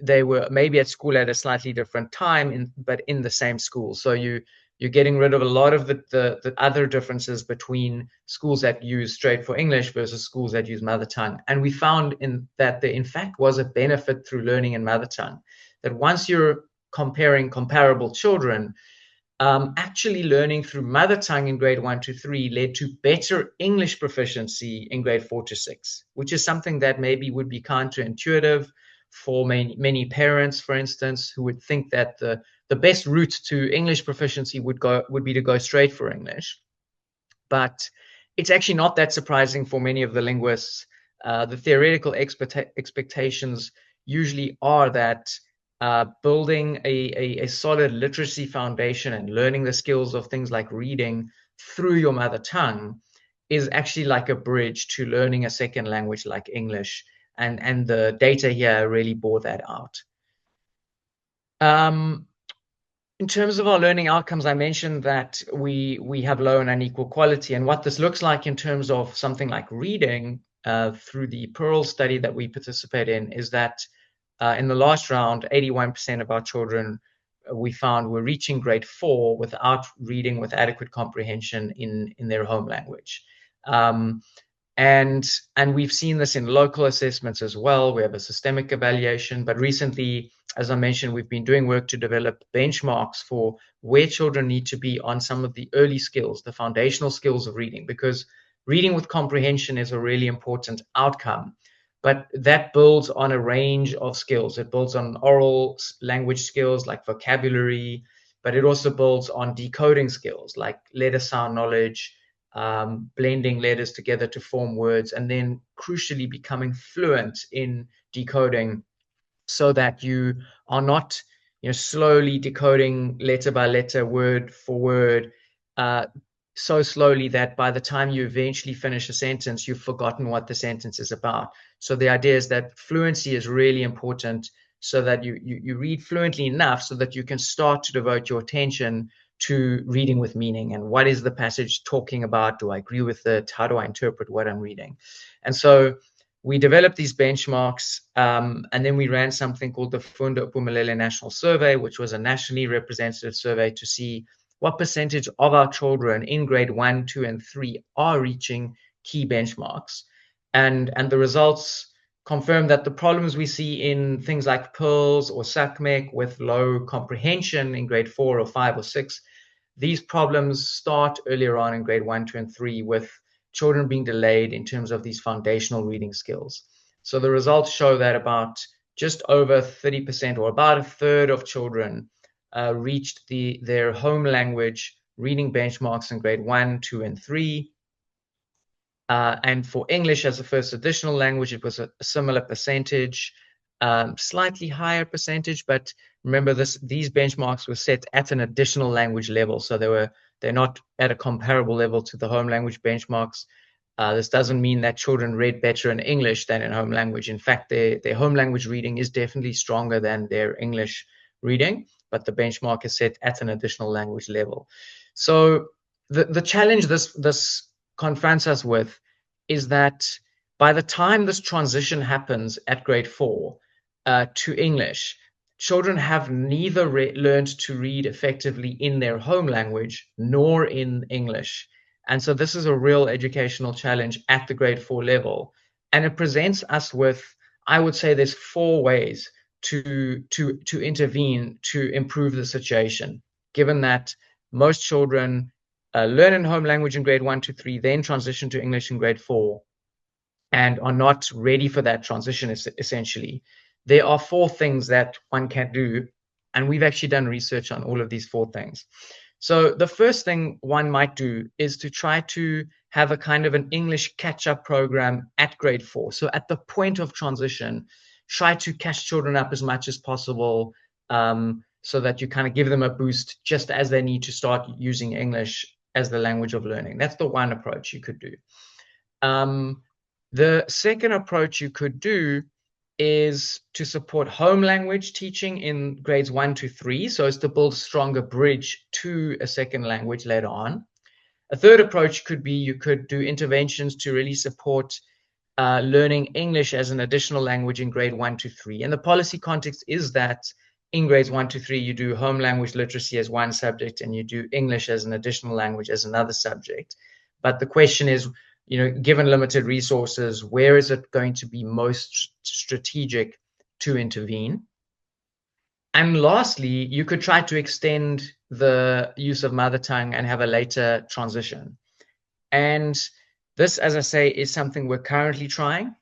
They were maybe at school at a slightly different time, but in the same school. So you're getting rid of a lot of the other differences between schools that use straight for English versus schools that use mother tongue. And we found that there in fact was a benefit through learning in mother tongue, that once you're comparing comparable children, actually learning through mother tongue in grade 1 to 3 led to better English proficiency in grade 4 to 6, which is something that maybe would be counterintuitive for many parents, for instance, who would think that the best route to English proficiency would be to go straight for English. But it's actually not that surprising for many of the linguists. The theoretical expectations usually are that building a solid literacy foundation and learning the skills of things like reading through your mother tongue is actually like a bridge to learning a second language like English. And the data here really bore that out. In terms of our learning outcomes, I mentioned that we have low and unequal quality. And what this looks like in terms of something like reading through the Pearl study that we participate in is that in the last round, 81% of our children we found were reaching grade 4 without reading with adequate comprehension in their home language. And we've seen this in local assessments as well. We have a systemic evaluation, but recently, as I mentioned, we've been doing work to develop benchmarks for where children need to be on some of the early skills, the foundational skills of reading, because reading with comprehension is a really important outcome. But that builds on a range of skills. It builds on oral language skills like vocabulary, but it also builds on decoding skills like letter sound knowledge, blending letters together to form words, and then crucially becoming fluent in decoding so that you are not slowly decoding letter by letter, word for word, so slowly that by the time you eventually finish a sentence, you've forgotten what the sentence is about. So the idea is that fluency is really important so that you read fluently enough so that you can start to devote your attention to reading with meaning. And what is the passage talking about? Do I agree with it? How do I interpret what I'm reading? And so we developed these benchmarks, and then we ran something called the Funda Uphumelele National Survey, which was a nationally representative survey to see what percentage of our children in grade 1, 2, and 3 are reaching key benchmarks. And the results confirm that the problems we see in things like PIRLS or SACMEC with low comprehension in grade 4 or 5 or 6, these problems start earlier on in grade 1, 2, and 3 with children being delayed in terms of these foundational reading skills. So the results show that about just over 30% or about a third of children reached their home language reading benchmarks in grade 1, 2, and 3. And for English as a first additional language, it was a similar percentage, slightly higher percentage. But remember, these benchmarks were set at an additional language level, so they're not at a comparable level to the home language benchmarks. This doesn't mean that children read better in English than in home language. In fact, their home language reading is definitely stronger than their English reading, but the benchmark is set at an additional language level. So the challenge this confronts us with is that by the time this transition happens at grade 4 to English, children have neither learned to read effectively in their home language nor in English. And so this is a real educational challenge at the grade 4 level. And it presents us with, I would say there's 4 ways to intervene to improve the situation, given that most children learn in home language in grade 1 to 3, then transition to English in grade 4, and are not ready for that transition, essentially. There are 4 things that one can do, and we've actually done research on all of these 4 things. So the first thing one might do is to try to have a kind of an English catch-up program at grade 4. So at the point of transition, try to catch children up as much as possible, so that you kind of give them a boost just as they need to start using English as the language of learning. That's the one approach you could do. The second approach you could do is to support home language teaching in grades 1 to 3, so as to build a stronger bridge to a second language later on. A third approach could be you could do interventions to really support learning English as an additional language in grade 1 to 3. And the policy context is that in grades 1 to 3, you do home language literacy as one subject and you do English as an additional language as another subject. But the question is, given limited resources, where is it going to be most strategic to intervene? And lastly, you could try to extend the use of mother tongue and have a later transition. And this, as I say, is something we're currently trying.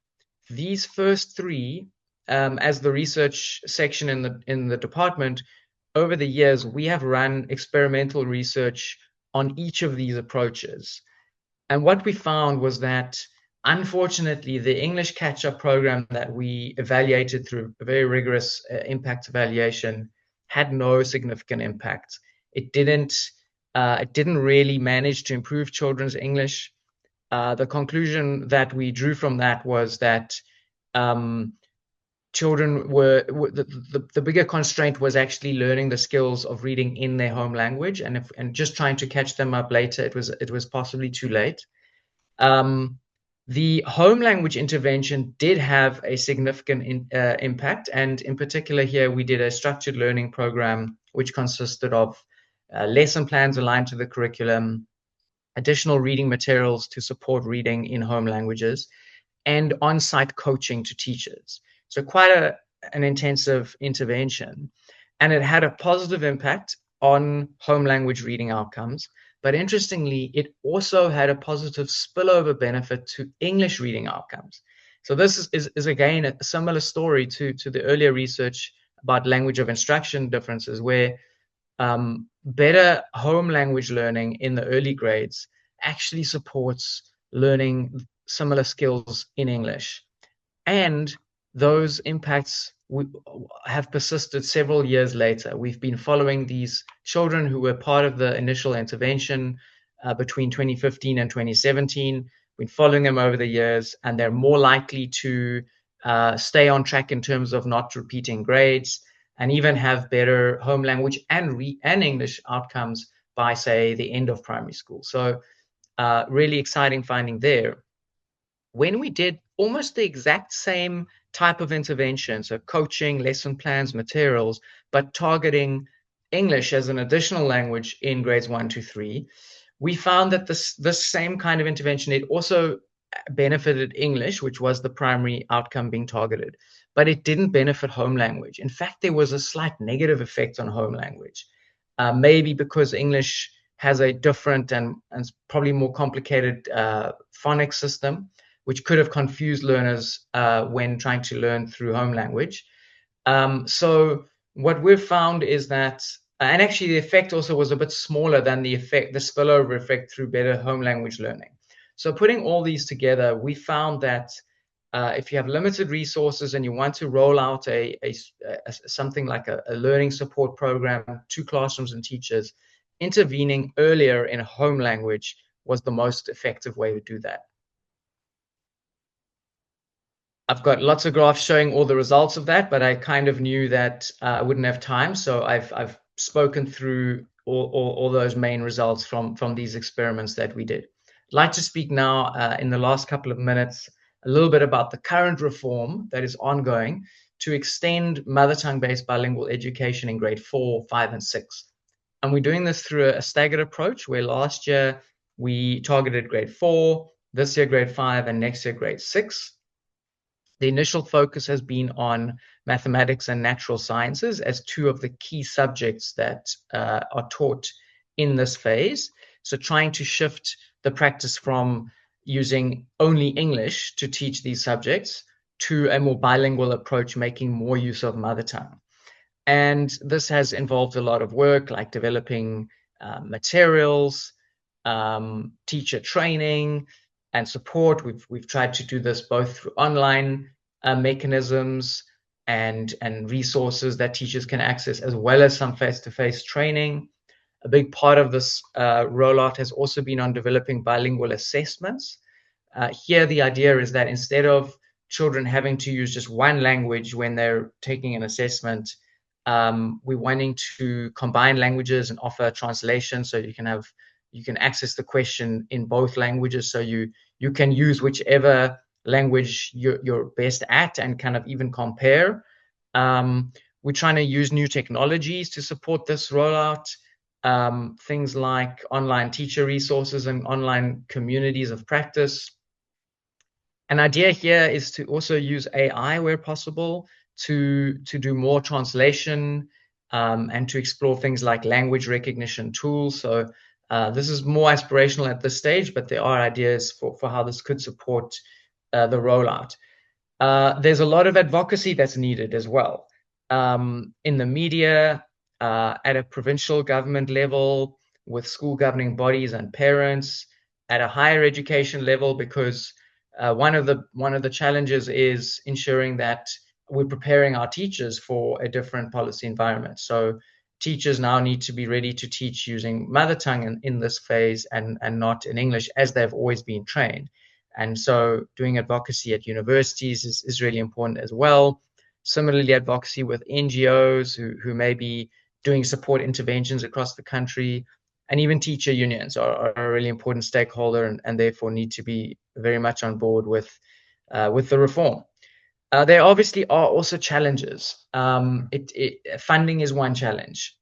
These first 3, as the research section in the department, over the years, we have run experimental research on each of these approaches. And what we found was that, unfortunately, the English catch-up program that we evaluated through a very rigorous impact evaluation had no significant impact. It didn't really manage to improve children's English. The conclusion that we drew from that was that children were the bigger constraint was actually learning the skills of reading in their home language, and just trying to catch them up later, it was possibly too late. The home language intervention did have a significant impact, and in particular here we did a structured learning program which consisted of lesson plans aligned to the curriculum, additional reading materials to support reading in home languages, and on-site coaching to teachers. So quite an intensive intervention, and it had a positive impact on home language reading outcomes. But interestingly, it also had a positive spillover benefit to English reading outcomes. So this is again a similar story to the earlier research about language of instruction differences, where better home language learning in the early grades actually supports learning similar skills in English. And those impacts have persisted several years later. We've been following these children who were part of the initial intervention between 2015 and 2017. We've been following them over the years, and they're more likely to stay on track in terms of not repeating grades, and even have better home language and English outcomes by, say, the end of primary school. So really exciting finding there. When we did almost the exact same type of intervention, so coaching, lesson plans, materials, but targeting English as an additional language in grades 1 to 3, we found that this same kind of intervention, it also benefited English, which was the primary outcome being targeted, but it didn't benefit home language. In fact, there was a slight negative effect on home language, maybe because English has a different and probably more complicated phonics system, which could have confused learners when trying to learn through home language. So what we've found is that, and actually the effect also was a bit smaller than the spillover effect through better home language learning. So putting all these together, we found that if you have limited resources and you want to roll out something like a learning support program to classrooms and teachers, intervening earlier in a home language was the most effective way to do that. I've got lots of graphs showing all the results of that, but I kind of knew that I wouldn't have time, so I've spoken through all those main results from these experiments that we did. I'd like to speak now in the last couple of minutes a little bit about the current reform that is ongoing to extend mother tongue-based bilingual education in grade 4, 5, and 6. And we're doing this through a staggered approach, where last year we targeted grade 4, this year grade 5, and next year grade 6. The initial focus has been on mathematics and natural sciences as two of the key subjects that are taught in this phase. So trying to shift the practice from using only English to teach these subjects to a more bilingual approach, making more use of mother tongue. And this has involved a lot of work, like developing materials, teacher training, and support. We've tried to do this both through online mechanisms and resources that teachers can access, as well as some face-to-face training. A big part of this rollout has also been on developing bilingual assessments. Here, the idea is that instead of children having to use just one language when they're taking an assessment, we're wanting to combine languages and offer translation, so you can access the question in both languages, so you can use whichever language you're best at and kind of even compare. We're trying to use new technologies to support this rollout, things like online teacher resources and online communities of practice. An idea here is to also use AI where possible to do more translation and to explore things like language recognition tools. So this is more aspirational at this stage, but there are ideas for how this could support the rollout. There's a lot of advocacy that's needed as well in the media, at a provincial government level, with school governing bodies and parents, at a higher education level, because one of the challenges is ensuring that we're preparing our teachers for a different policy environment. So teachers now need to be ready to teach using mother tongue in this phase and not in English, as they've always been trained. And so doing advocacy at universities is really important as well. Similarly, advocacy with NGOs who may be doing support interventions across the country, and even teacher unions are a really important stakeholder and therefore need to be very much on board with the reform. There obviously are also challenges. Funding is one challenge.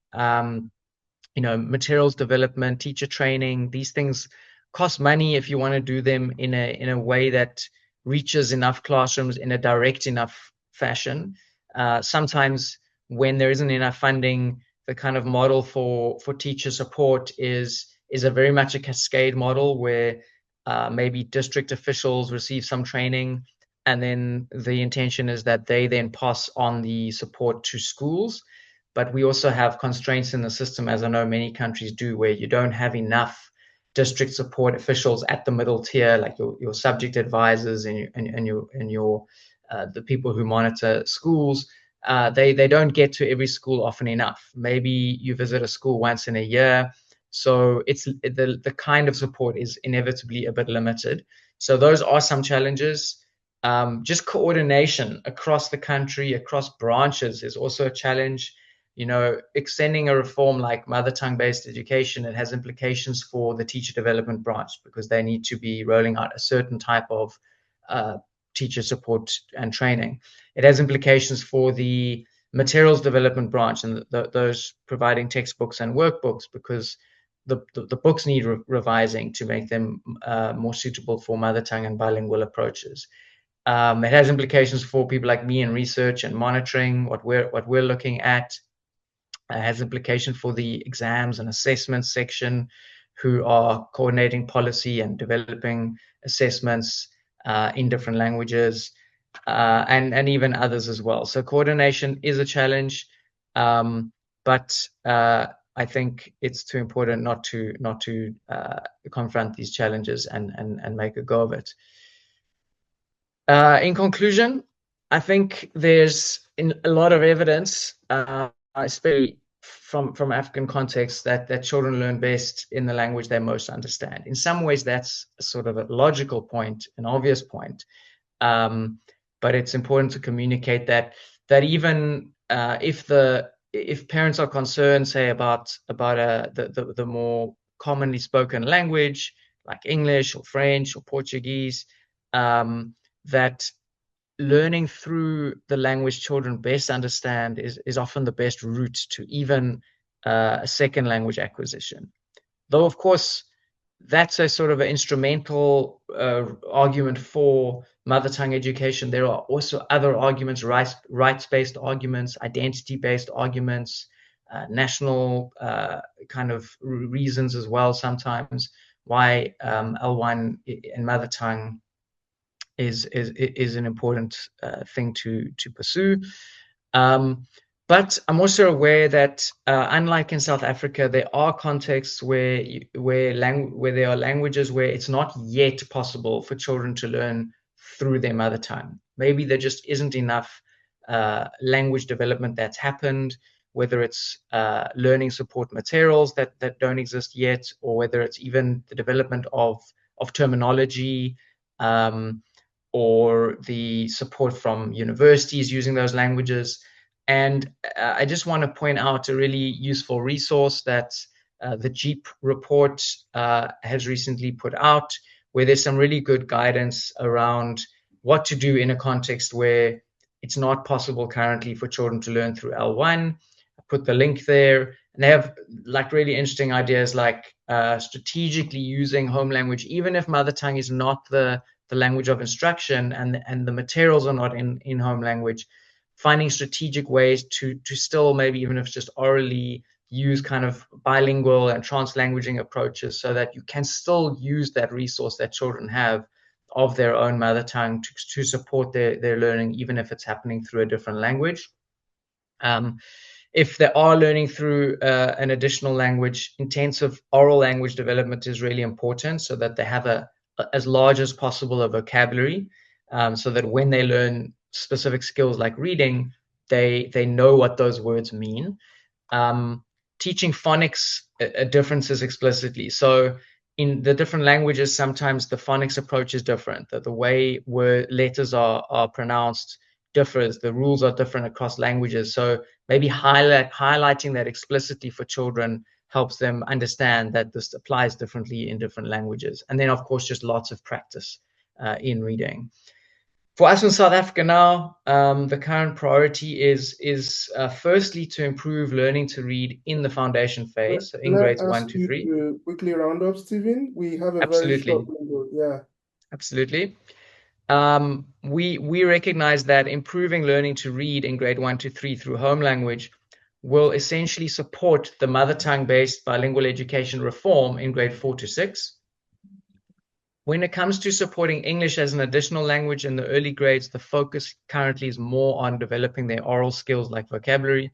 Materials development, teacher training, these things cost money if you want to do them in a way that reaches enough classrooms in a direct enough fashion. Sometimes when there isn't enough funding, the kind of model for teacher support is a very much a cascade model where maybe district officials receive some training, and then the intention is that they then pass on the support to schools. But we also have constraints in the system, as I know many countries do, where you don't have enough district support officials at the middle tier, like your subject advisors and the people who monitor schools. They don't get to every school often enough. Maybe you visit a school once in a year, so it's the kind of support is inevitably a bit limited. So those are some challenges. Just coordination across the country, across branches, is also a challenge. Extending a reform like mother tongue-based education, it has implications for the teacher development branch, because they need to be rolling out a certain type of teacher support and training. It has implications for the materials development branch and those providing textbooks and workbooks, because the books need revising to make them more suitable for mother tongue and bilingual approaches. It has implications for people like me in research and monitoring what we're looking at. It has implication for the exams and assessments section, who are coordinating policy and developing assessments in different languages, and even others as well. So coordination is a challenge, but I think it's too important not to confront these challenges and make a go of it. In conclusion, I think there's a lot of evidence, especially from African context, that children learn best in the language they most understand. In some ways, that's sort of a logical point, an obvious point, but it's important to communicate that even if parents are concerned, say about the more commonly spoken language like English or French or Portuguese, that learning through the language children best understand is often the best route to even a second language acquisition. Though, of course, that's a sort of an instrumental argument for mother tongue education. There are also other arguments, rights-based arguments, identity-based arguments, national kind of reasons as well sometimes why L1 in mother tongue is an important thing to pursue. But I'm also aware that unlike in South Africa, there are contexts where there are languages where it's not yet possible for children to learn through their mother tongue. Maybe there just isn't enough language development that's happened, whether it's learning support materials that don't exist yet, or whether it's even the development of terminology, or the support from universities using those languages. And I just want to point out a really useful resource that the JEEP report has recently put out, where there's some really good guidance around what to do in a context where it's not possible currently for children to learn through L1. I put the link there, and they have like really interesting ideas like strategically using home language, even if mother tongue is not the language of instruction and the materials are not in home language, finding strategic ways to still, maybe even if it's just orally, use kind of bilingual and translanguaging approaches so that you can still use that resource that children have of their own mother tongue to support their learning, even if it's happening through a different language. If they are learning through an additional language, intensive oral language development is really important so that they have as large as possible a vocabulary, so that when they learn specific skills like reading, they know what those words mean. Teaching phonics differences explicitly. So in the different languages, sometimes the phonics approach is different, that the way where letters are pronounced differs, the rules are different across languages. So maybe highlighting that explicitly for children helps them understand that this applies differently in different languages. And then, of course, just lots of practice in reading. For us in South Africa now, the current priority is firstly to improve learning to read in the foundation phase, so in grades 1 to 3. To quickly round up, Stephen. We have a very short window. Yeah. Absolutely. We recognize that improving learning to read in grade 1 to 3 through home language will essentially support the mother tongue-based bilingual education reform in grade 4 to 6. When it comes to supporting English as an additional language in the early grades, the focus currently is more on developing their oral skills like vocabulary.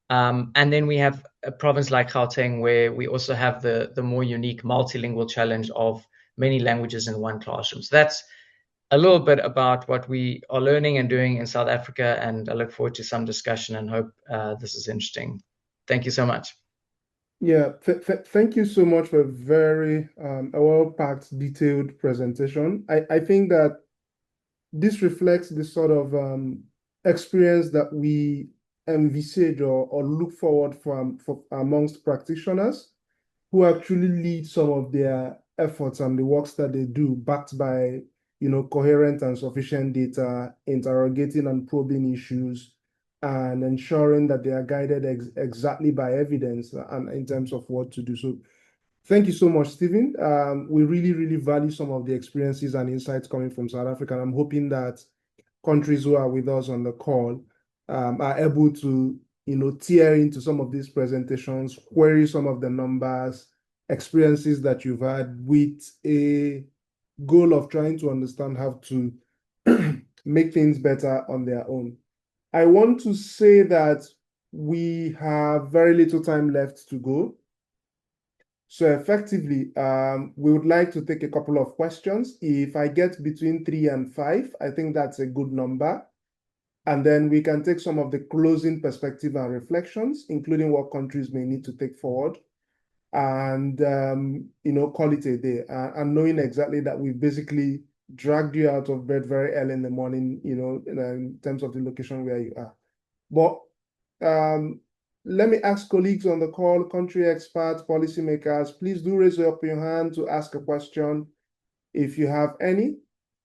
And then we have a province like Gauteng, where we also have the more unique multilingual challenge of many languages in one classroom. So that's a little bit about what we are learning and doing in South Africa, and I look forward to some discussion and hope this is interesting. Thank you so much. Yeah, thank you so much for a very well-packed, detailed presentation. I think that this reflects the sort of experience that we envisage or look forward for amongst practitioners who actually lead some of their efforts and the works that they do, backed by coherent and sufficient data, interrogating and probing issues, and ensuring that they are guided exactly by evidence and in terms of what to do. So thank you so much, Stephen. We really, really value some of the experiences and insights coming from South Africa. And I'm hoping that countries who are with us on the call are able to tear into some of these presentations, query some of the numbers, experiences that you've had, with a goal of trying to understand how to make things better on their own. I want to say that we have very little time left to go. So effectively, we would like to take a couple of questions. If I get between 3 and 5, I think that's a good number. And then we can take some of the closing perspective and reflections, including what countries may need to take forward, and call it a day. And knowing exactly that we've basically dragged you out of bed very early in the morning, in terms of the location where you are. But let me ask colleagues on the call, country experts, policymakers, please do raise up your hand to ask a question if you have any.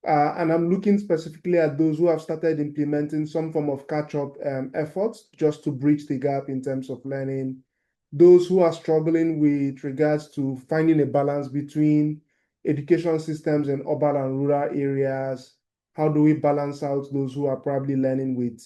And I'm looking specifically at those who have started implementing some form of catch-up efforts just to bridge the gap in terms of learning. Those who are struggling with regards to finding a balance between education systems in urban and rural areas. How do we balance out those who are probably learning with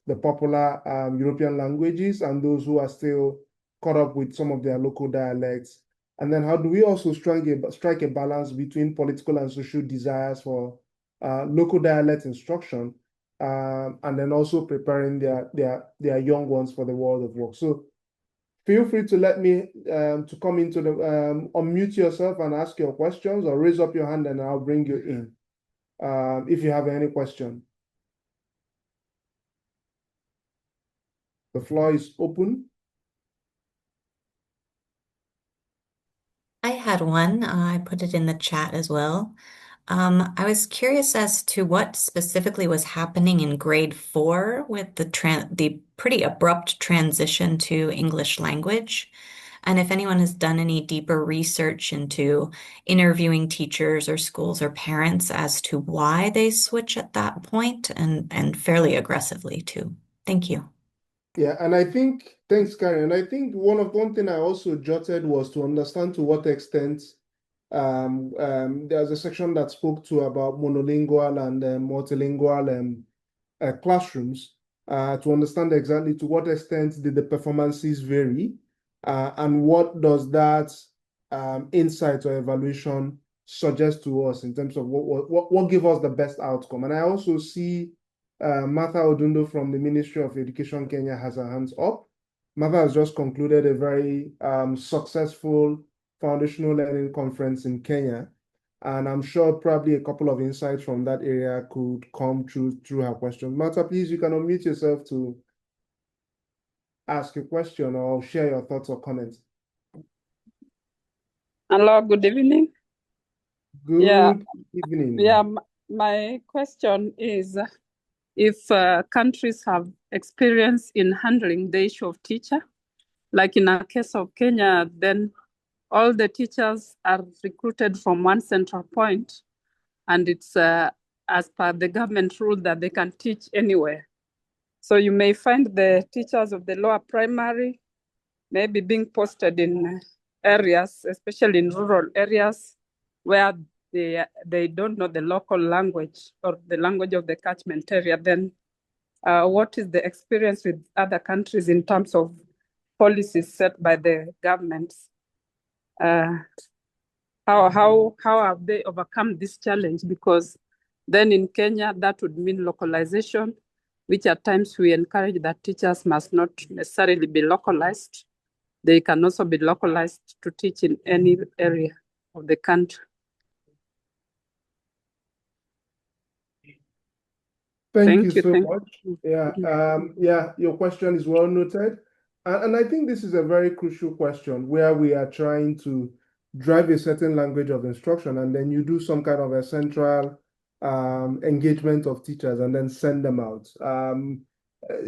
the popular European languages and those who are still caught up with some of their local dialects? And then how do we also strike a balance between political and social desires for local dialect instruction, and then also preparing their young ones for the world of work? So feel free to let me to come into the unmute yourself and ask your questions, or raise up your hand and I'll bring you in if you have any question. The floor is open. I had one. I put it in the chat as well. I was curious as to what specifically was happening in grade 4 with the pretty abrupt transition to English language, and if anyone has done any deeper research into interviewing teachers or schools or parents as to why they switch at that point, and fairly aggressively too. Thank you. Yeah, and I think, thanks, Karen. I think one thing I also jotted was to understand to what extent there's a section that spoke to about monolingual and multilingual classrooms, to understand exactly to what extent did the performances vary, and what does that insight or evaluation suggest to us in terms of what give us the best outcome. And I also see Martha Odundo from the Ministry of Education Kenya has her hands up. Martha has just concluded a very successful foundational learning conference in Kenya. And I'm sure probably a couple of insights from that area could come through her question. Martha, please, you can unmute yourself to ask a question or share your thoughts or comments. Hello, good evening. Good evening. Yeah, my question is, if countries have experience in handling the issue of teacher, like in a case of Kenya, then all the teachers are recruited from one central point, and it's as per the government rule that they can teach anywhere. So you may find the teachers of the lower primary maybe being posted in areas, especially in rural areas, where they don't know the local language or the language of the catchment area. Then what is the experience with other countries in terms of policies set by the governments? How have they overcome this challenge? Because then in Kenya, that would mean localization, which at times we encourage that teachers must not necessarily be localized. They can also be localized to teach in any area of the country. Thank you so much. Yeah, your question is well noted. And I think this is a very crucial question where we are trying to drive a certain language of instruction, and then you do some kind of a central engagement of teachers and then send them out.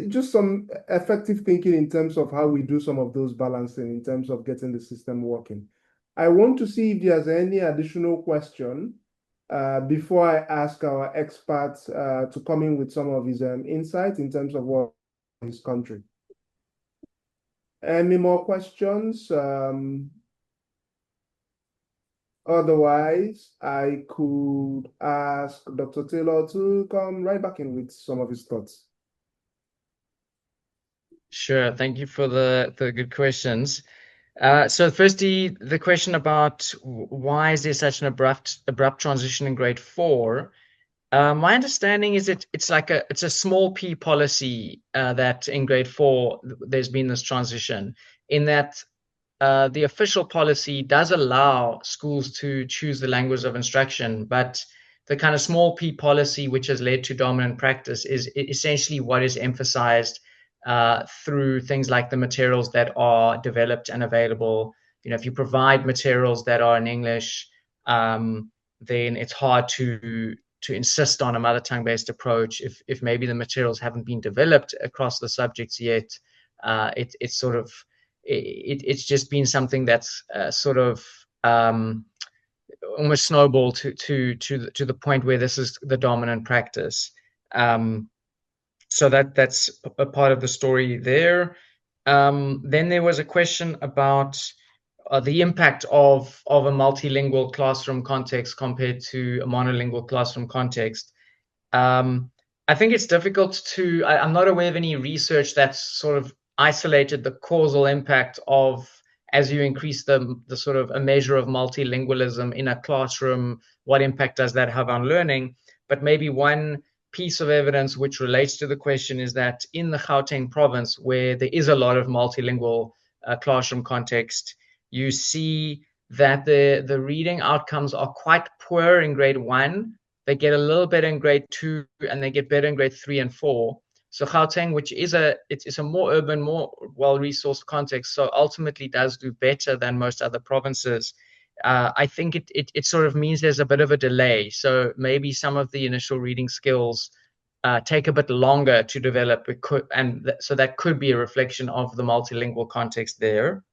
Just some effective thinking in terms of how we do some of those balancing in terms of getting the system working. I want to see if there's any additional question before I ask our experts to come in with some of his insights in terms of what his country. Any more questions? Otherwise, I could ask Dr. Taylor to come right back in with some of his thoughts. Sure. Thank you for the good questions. So firstly, the question about why is there such an abrupt transition in grade 4? My understanding is it's a small p policy that in grade 4 there's been this transition in that the official policy does allow schools to choose the language of instruction, but the kind of small p policy which has led to dominant practice is essentially what is emphasized through things like the materials that are developed and available. If you provide materials that are in English, then it's hard to insist on a mother tongue based approach if maybe the materials haven't been developed across the subjects yet. It's sort of it's just been something that's sort of almost snowballed to the point where this is the dominant practice. So that's a part of the story there. Then there was a question about the impact of a multilingual classroom context compared to a monolingual classroom context. I think it's difficult to, I'm not aware of any research that's sort of isolated the causal impact of, as you increase the sort of a measure of multilingualism in a classroom, what impact does that have on learning? But maybe one piece of evidence which relates to the question is that in the Gauteng province, where there is a lot of multilingual classroom context, you see that the reading outcomes are quite poor in grade 1. They get a little better in grade 2, and they get better in grade 3 and 4. So Gauteng, which is it's a more urban, more well-resourced context, so ultimately does do better than most other provinces. I think it sort of means there's a bit of a delay. So maybe some of the initial reading skills take a bit longer to develop, so that could be a reflection of the multilingual context there.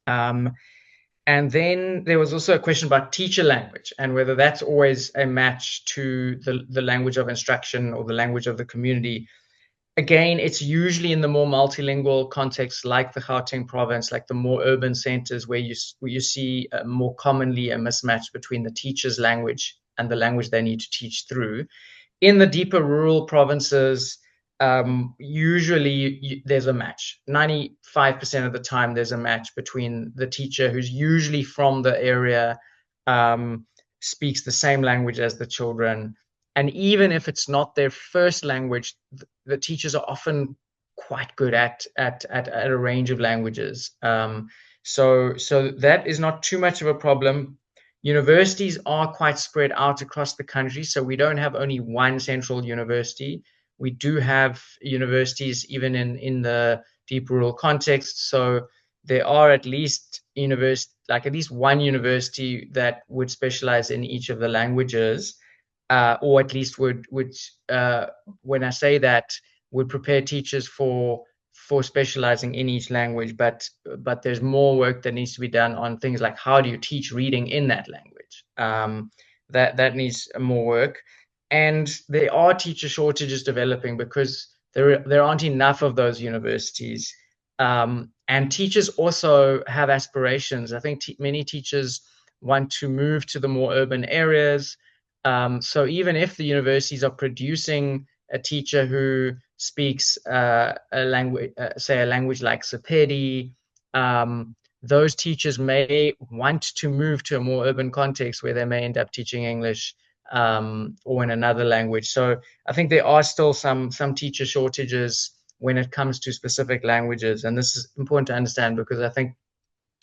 And then there was also a question about teacher language and whether that's always a match to the language of instruction or the language of the community. Again, it's usually in the more multilingual contexts like the Gauteng province, like the more urban centers where you see more commonly a mismatch between the teacher's language and the language they need to teach through. In the deeper rural provinces, usually there's a match. 95% of the time there's a match between the teacher who's usually from the area, speaks the same language as the children. And even if it's not their first language, the teachers are often quite good at a range of languages. So that is not too much of a problem. Universities are quite spread out across the country, so we don't have only one central university. We do have universities even in the deep rural context. So there are at least one university that would specialize in each of the languages, or at least would when I say that, would prepare teachers for specializing in each language. But there's more work that needs to be done on things like how do you teach reading in that language. That needs more work. And there are teacher shortages developing because there aren't enough of those universities. And teachers also have aspirations. I think many teachers want to move to the more urban areas. So even if the universities are producing a teacher who speaks a language, say a language like Sepedi, those teachers may want to move to a more urban context where they may end up teaching English or in another language. So I think there are still some teacher shortages when it comes to specific languages. And this is important to understand because I think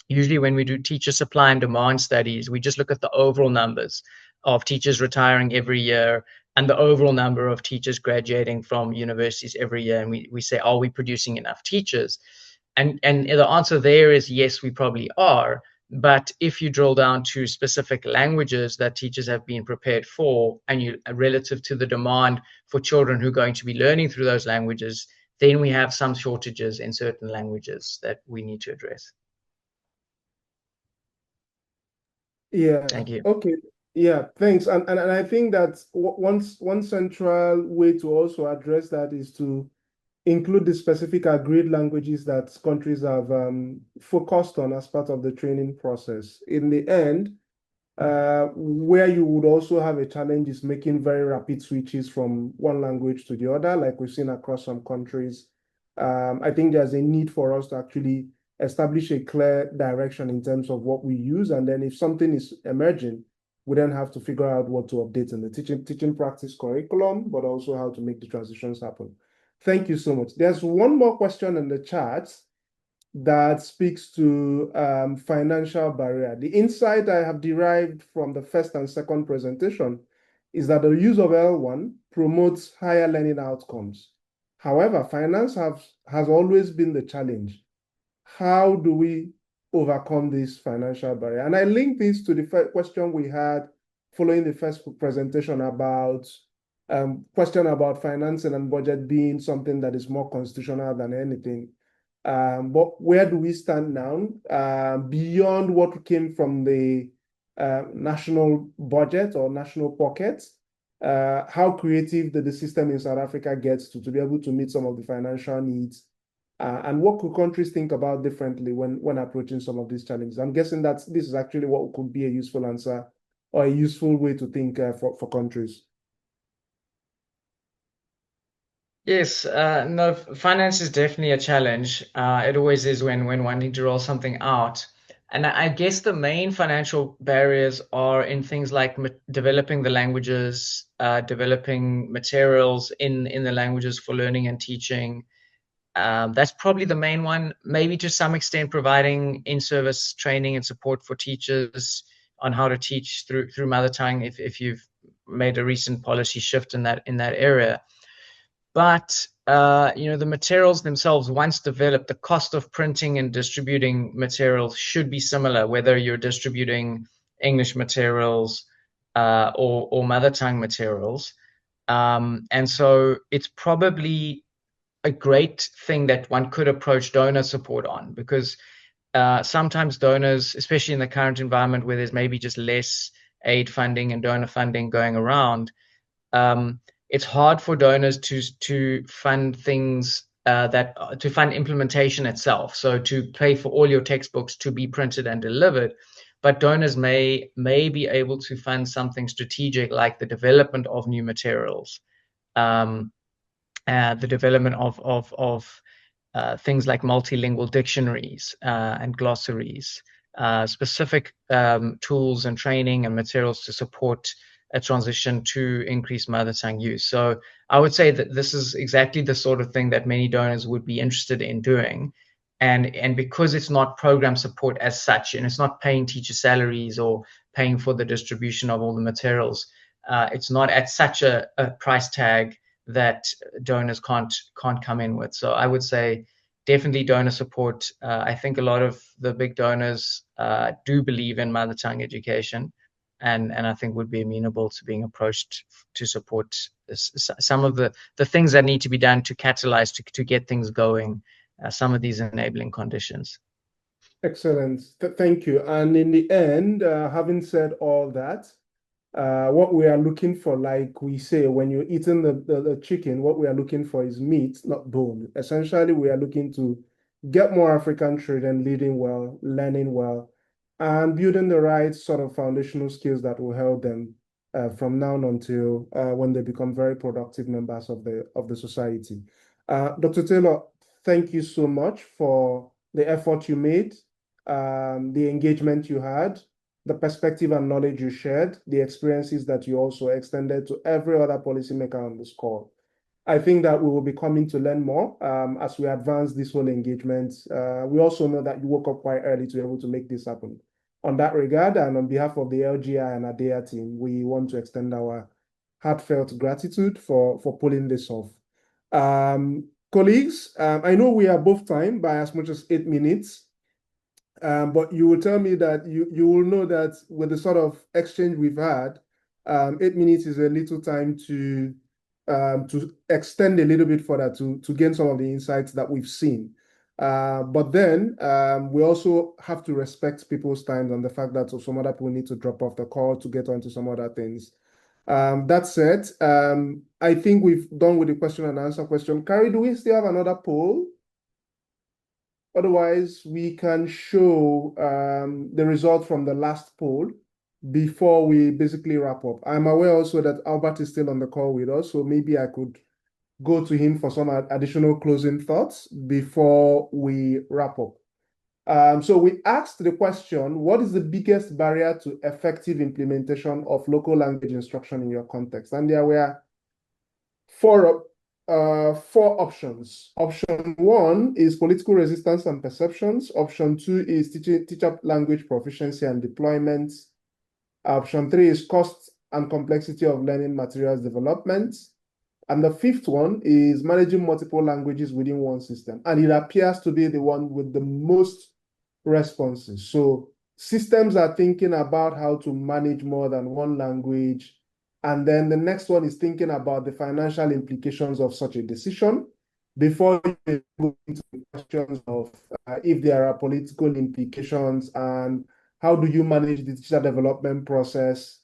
usually when we do teacher supply and demand studies, we just look at the overall numbers of teachers retiring every year and the overall number of teachers graduating from universities every year. And we say, are we producing enough teachers? And the answer there is yes, we probably are. But if you drill down to specific languages that teachers have been prepared for, and you relative to the demand for children who are going to be learning through those languages, then we have some shortages in certain languages that we need to address. Yeah. Thank you. Okay. Yeah, thanks. And I think that one central way to also address that is to include the specific agreed languages that countries have focused on as part of the training process. In the end, where you would also have a challenge is making very rapid switches from one language to the other, like we've seen across some countries. I think there's a need for us to actually establish a clear direction in terms of what we use. And then if something is emerging, we then have to figure out what to update in the teaching practice curriculum, but also how to make the transitions happen. Thank you so much. There's one more question in the chat that speaks to financial barrier. The insight I have derived from the first and second presentation is that the use of L1 promotes higher learning outcomes. However, finance has always been the challenge. How do we overcome this financial barrier? And I link this to the question we had following the first presentation about question about financing and budget being something that is more constitutional than anything. But where do we stand now? Beyond what came from the national budget or national pockets, how creative did the system in South Africa get to be able to meet some of the financial needs? And what could countries think about differently when approaching some of these challenges? I'm guessing that this is actually what could be a useful answer or a useful way to think for countries. Yes, no, finance is definitely a challenge. It always is when wanting to roll something out. And I guess the main financial barriers are in things like developing the languages, developing materials in the languages for learning and teaching. That's probably the main one. Maybe to some extent providing in-service training and support for teachers on how to teach through mother tongue if you've made a recent policy shift in that area. But the materials themselves, once developed, the cost of printing and distributing materials should be similar, whether you're distributing English materials or mother tongue materials. And so it's probably a great thing that one could approach donor support on, because sometimes donors, especially in the current environment where there's maybe just less aid funding and donor funding going around, it's hard for donors to fund things to fund implementation itself. So to pay for all your textbooks to be printed and delivered, but donors may be able to fund something strategic like the development of new materials, the development of things like multilingual dictionaries and glossaries, specific tools and training and materials to support a transition to increased mother tongue use. So I would say that this is exactly the sort of thing that many donors would be interested in doing. And because it's not program support as such, and it's not paying teacher salaries or paying for the distribution of all the materials, it's not at such a price tag that donors can't come in with. So I would say definitely donor support. I think a lot of the big donors do believe in mother tongue education, and I think would be amenable to being approached to support some of the things that need to be done to catalyze, to get things going, some of these enabling conditions. Excellent. Thank you. And in the end, having said all that, what we are looking for, like we say, when you're eating the chicken, what we are looking for is meat, not bone. Essentially, we are looking to get more African children leading well, learning well, and building the right sort of foundational skills that will help them from now until when they become very productive members of the society. Dr. Taylor, thank you so much for the effort you made, the engagement you had, the perspective and knowledge you shared, the experiences that you also extended to every other policymaker on this call. I think that we will be coming to learn more as we advance this whole engagement. We also know that you woke up quite early to be able to make this happen. On that regard, and on behalf of the LGI and ADEA team, we want to extend our heartfelt gratitude for pulling this off. Colleagues, I know we are both timed by as much as 8 minutes. But you will tell me that you will know that with the sort of exchange we've had, 8 minutes is a little time to extend a little bit further to gain some of the insights that we've seen. But then we also have to respect people's time and the fact that some other people need to drop off the call to get onto some other things. That said, I think we've done with the question and answer question. Carrie, do we still have another poll? Otherwise, we can show the result from the last poll before we basically wrap up. I'm aware also that Albert is still on the call with us, so maybe I could go to him for some additional closing thoughts before we wrap up. So we asked the question, what is the biggest barrier to effective implementation of local language instruction in your context? And there were four options. Option one is political resistance and perceptions. Option two is teacher language proficiency and deployment. Option three is cost and complexity of learning materials development. And the fifth one is managing multiple languages within one system. And it appears to be the one with the most responses. So systems are thinking about how to manage more than one language. And then the next one is thinking about the financial implications of such a decision before you go into the questions of if there are political implications and how do you manage the teacher development process,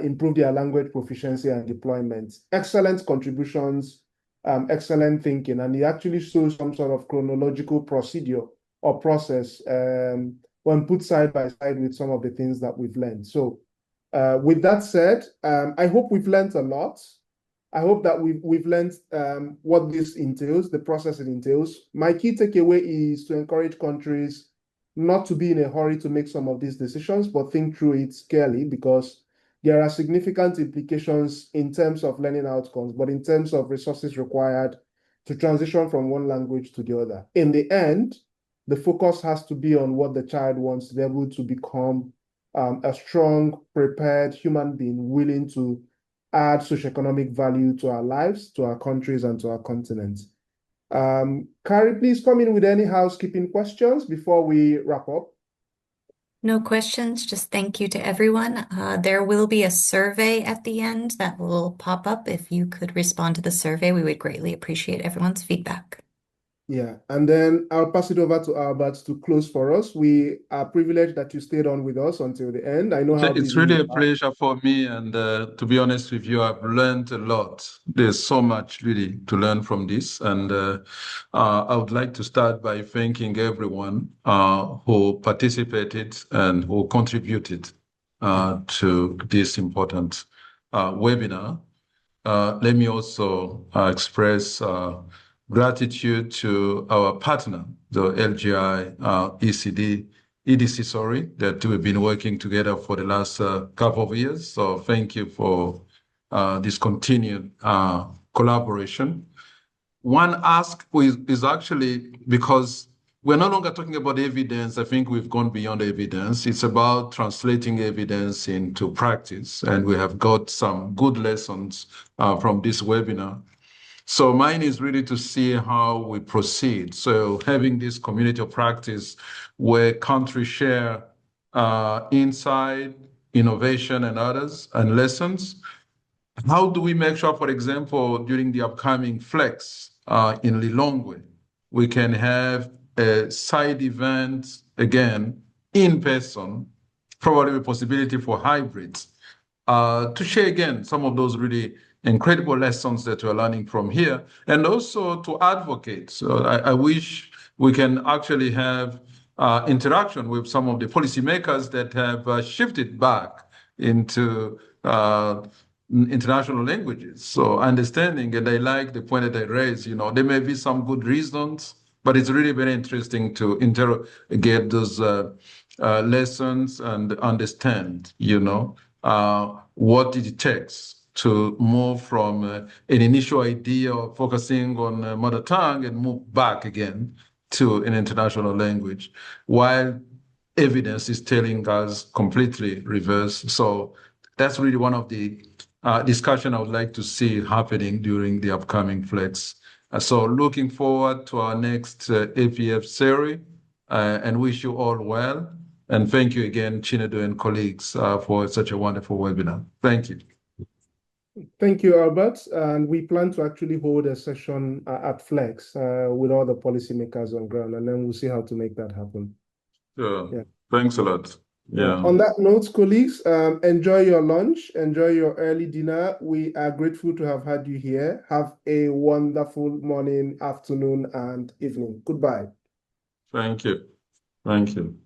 improve their language proficiency and deployment. Excellent contributions, excellent thinking, and it actually shows some sort of chronological procedure or process when put side by side with some of the things that we've learned. So with that said, I hope we've learned a lot. I hope that we've learned what this entails, the process it entails. My key takeaway is to encourage countries not to be in a hurry to make some of these decisions, but think through it clearly, because there are significant implications in terms of learning outcomes, but in terms of resources required to transition from one language to the other. In the end, the focus has to be on what the child wants to be able to become a strong, prepared human being, willing to add socioeconomic value to our lives, to our countries, and to our continent. Carrie, please come in with any housekeeping questions before we wrap up. No questions, just thank you to everyone. There will be a survey at the end that will pop up. If you could respond to the survey, we would greatly appreciate everyone's feedback. Yeah, and then I'll pass it over to Albert to close for us. We are privileged that you stayed on with us until the end. I know how It's busy really you a are. pleasure for me, and to be honest with you, I've learned a lot. There's so much really to learn from this, and I would like to start by thanking everyone who participated and who contributed to this important webinar. Let me also express gratitude to our partner, the LGI EDC, that we've been working together for the last couple of years. So thank you for this continued collaboration. One ask is actually because we're no longer talking about evidence. I think we've gone beyond evidence. It's about translating evidence into practice. And we have got some good lessons from this webinar. So mine is really to see how we proceed. So having this community of practice where countries share insight, innovation, and others, and lessons. How do we make sure, for example, during the upcoming Flex in Lilongwe, we can have a side event, again, in person, probably a possibility for hybrids, to share again some of those really incredible lessons that we're learning from here, and also to advocate. So I wish we can actually have interaction with some of the policymakers that have shifted back into international languages. So understanding, and I like the point that I raised, there may be some good reasons, but it's really very interesting to interrogate those lessons and understand, what it takes to move from an initial idea of focusing on mother tongue and move back again to an international language, while evidence is telling us completely reverse. So that's really one of the discussion I would like to see happening during the upcoming Flex. So looking forward to our next APF series and wish you all well. And thank you again, Chinedu and colleagues, for such a wonderful webinar. Thank you. Thank you, Albert. And we plan to actually hold a session at Flex with all the policymakers on ground, and then we'll see how to make that happen. Sure. Yeah. Thanks a lot. Yeah. On that note, colleagues, enjoy your lunch, enjoy your early dinner. We are grateful to have had you here. Have a wonderful morning, afternoon, and evening. Goodbye. Thank you. Thank you.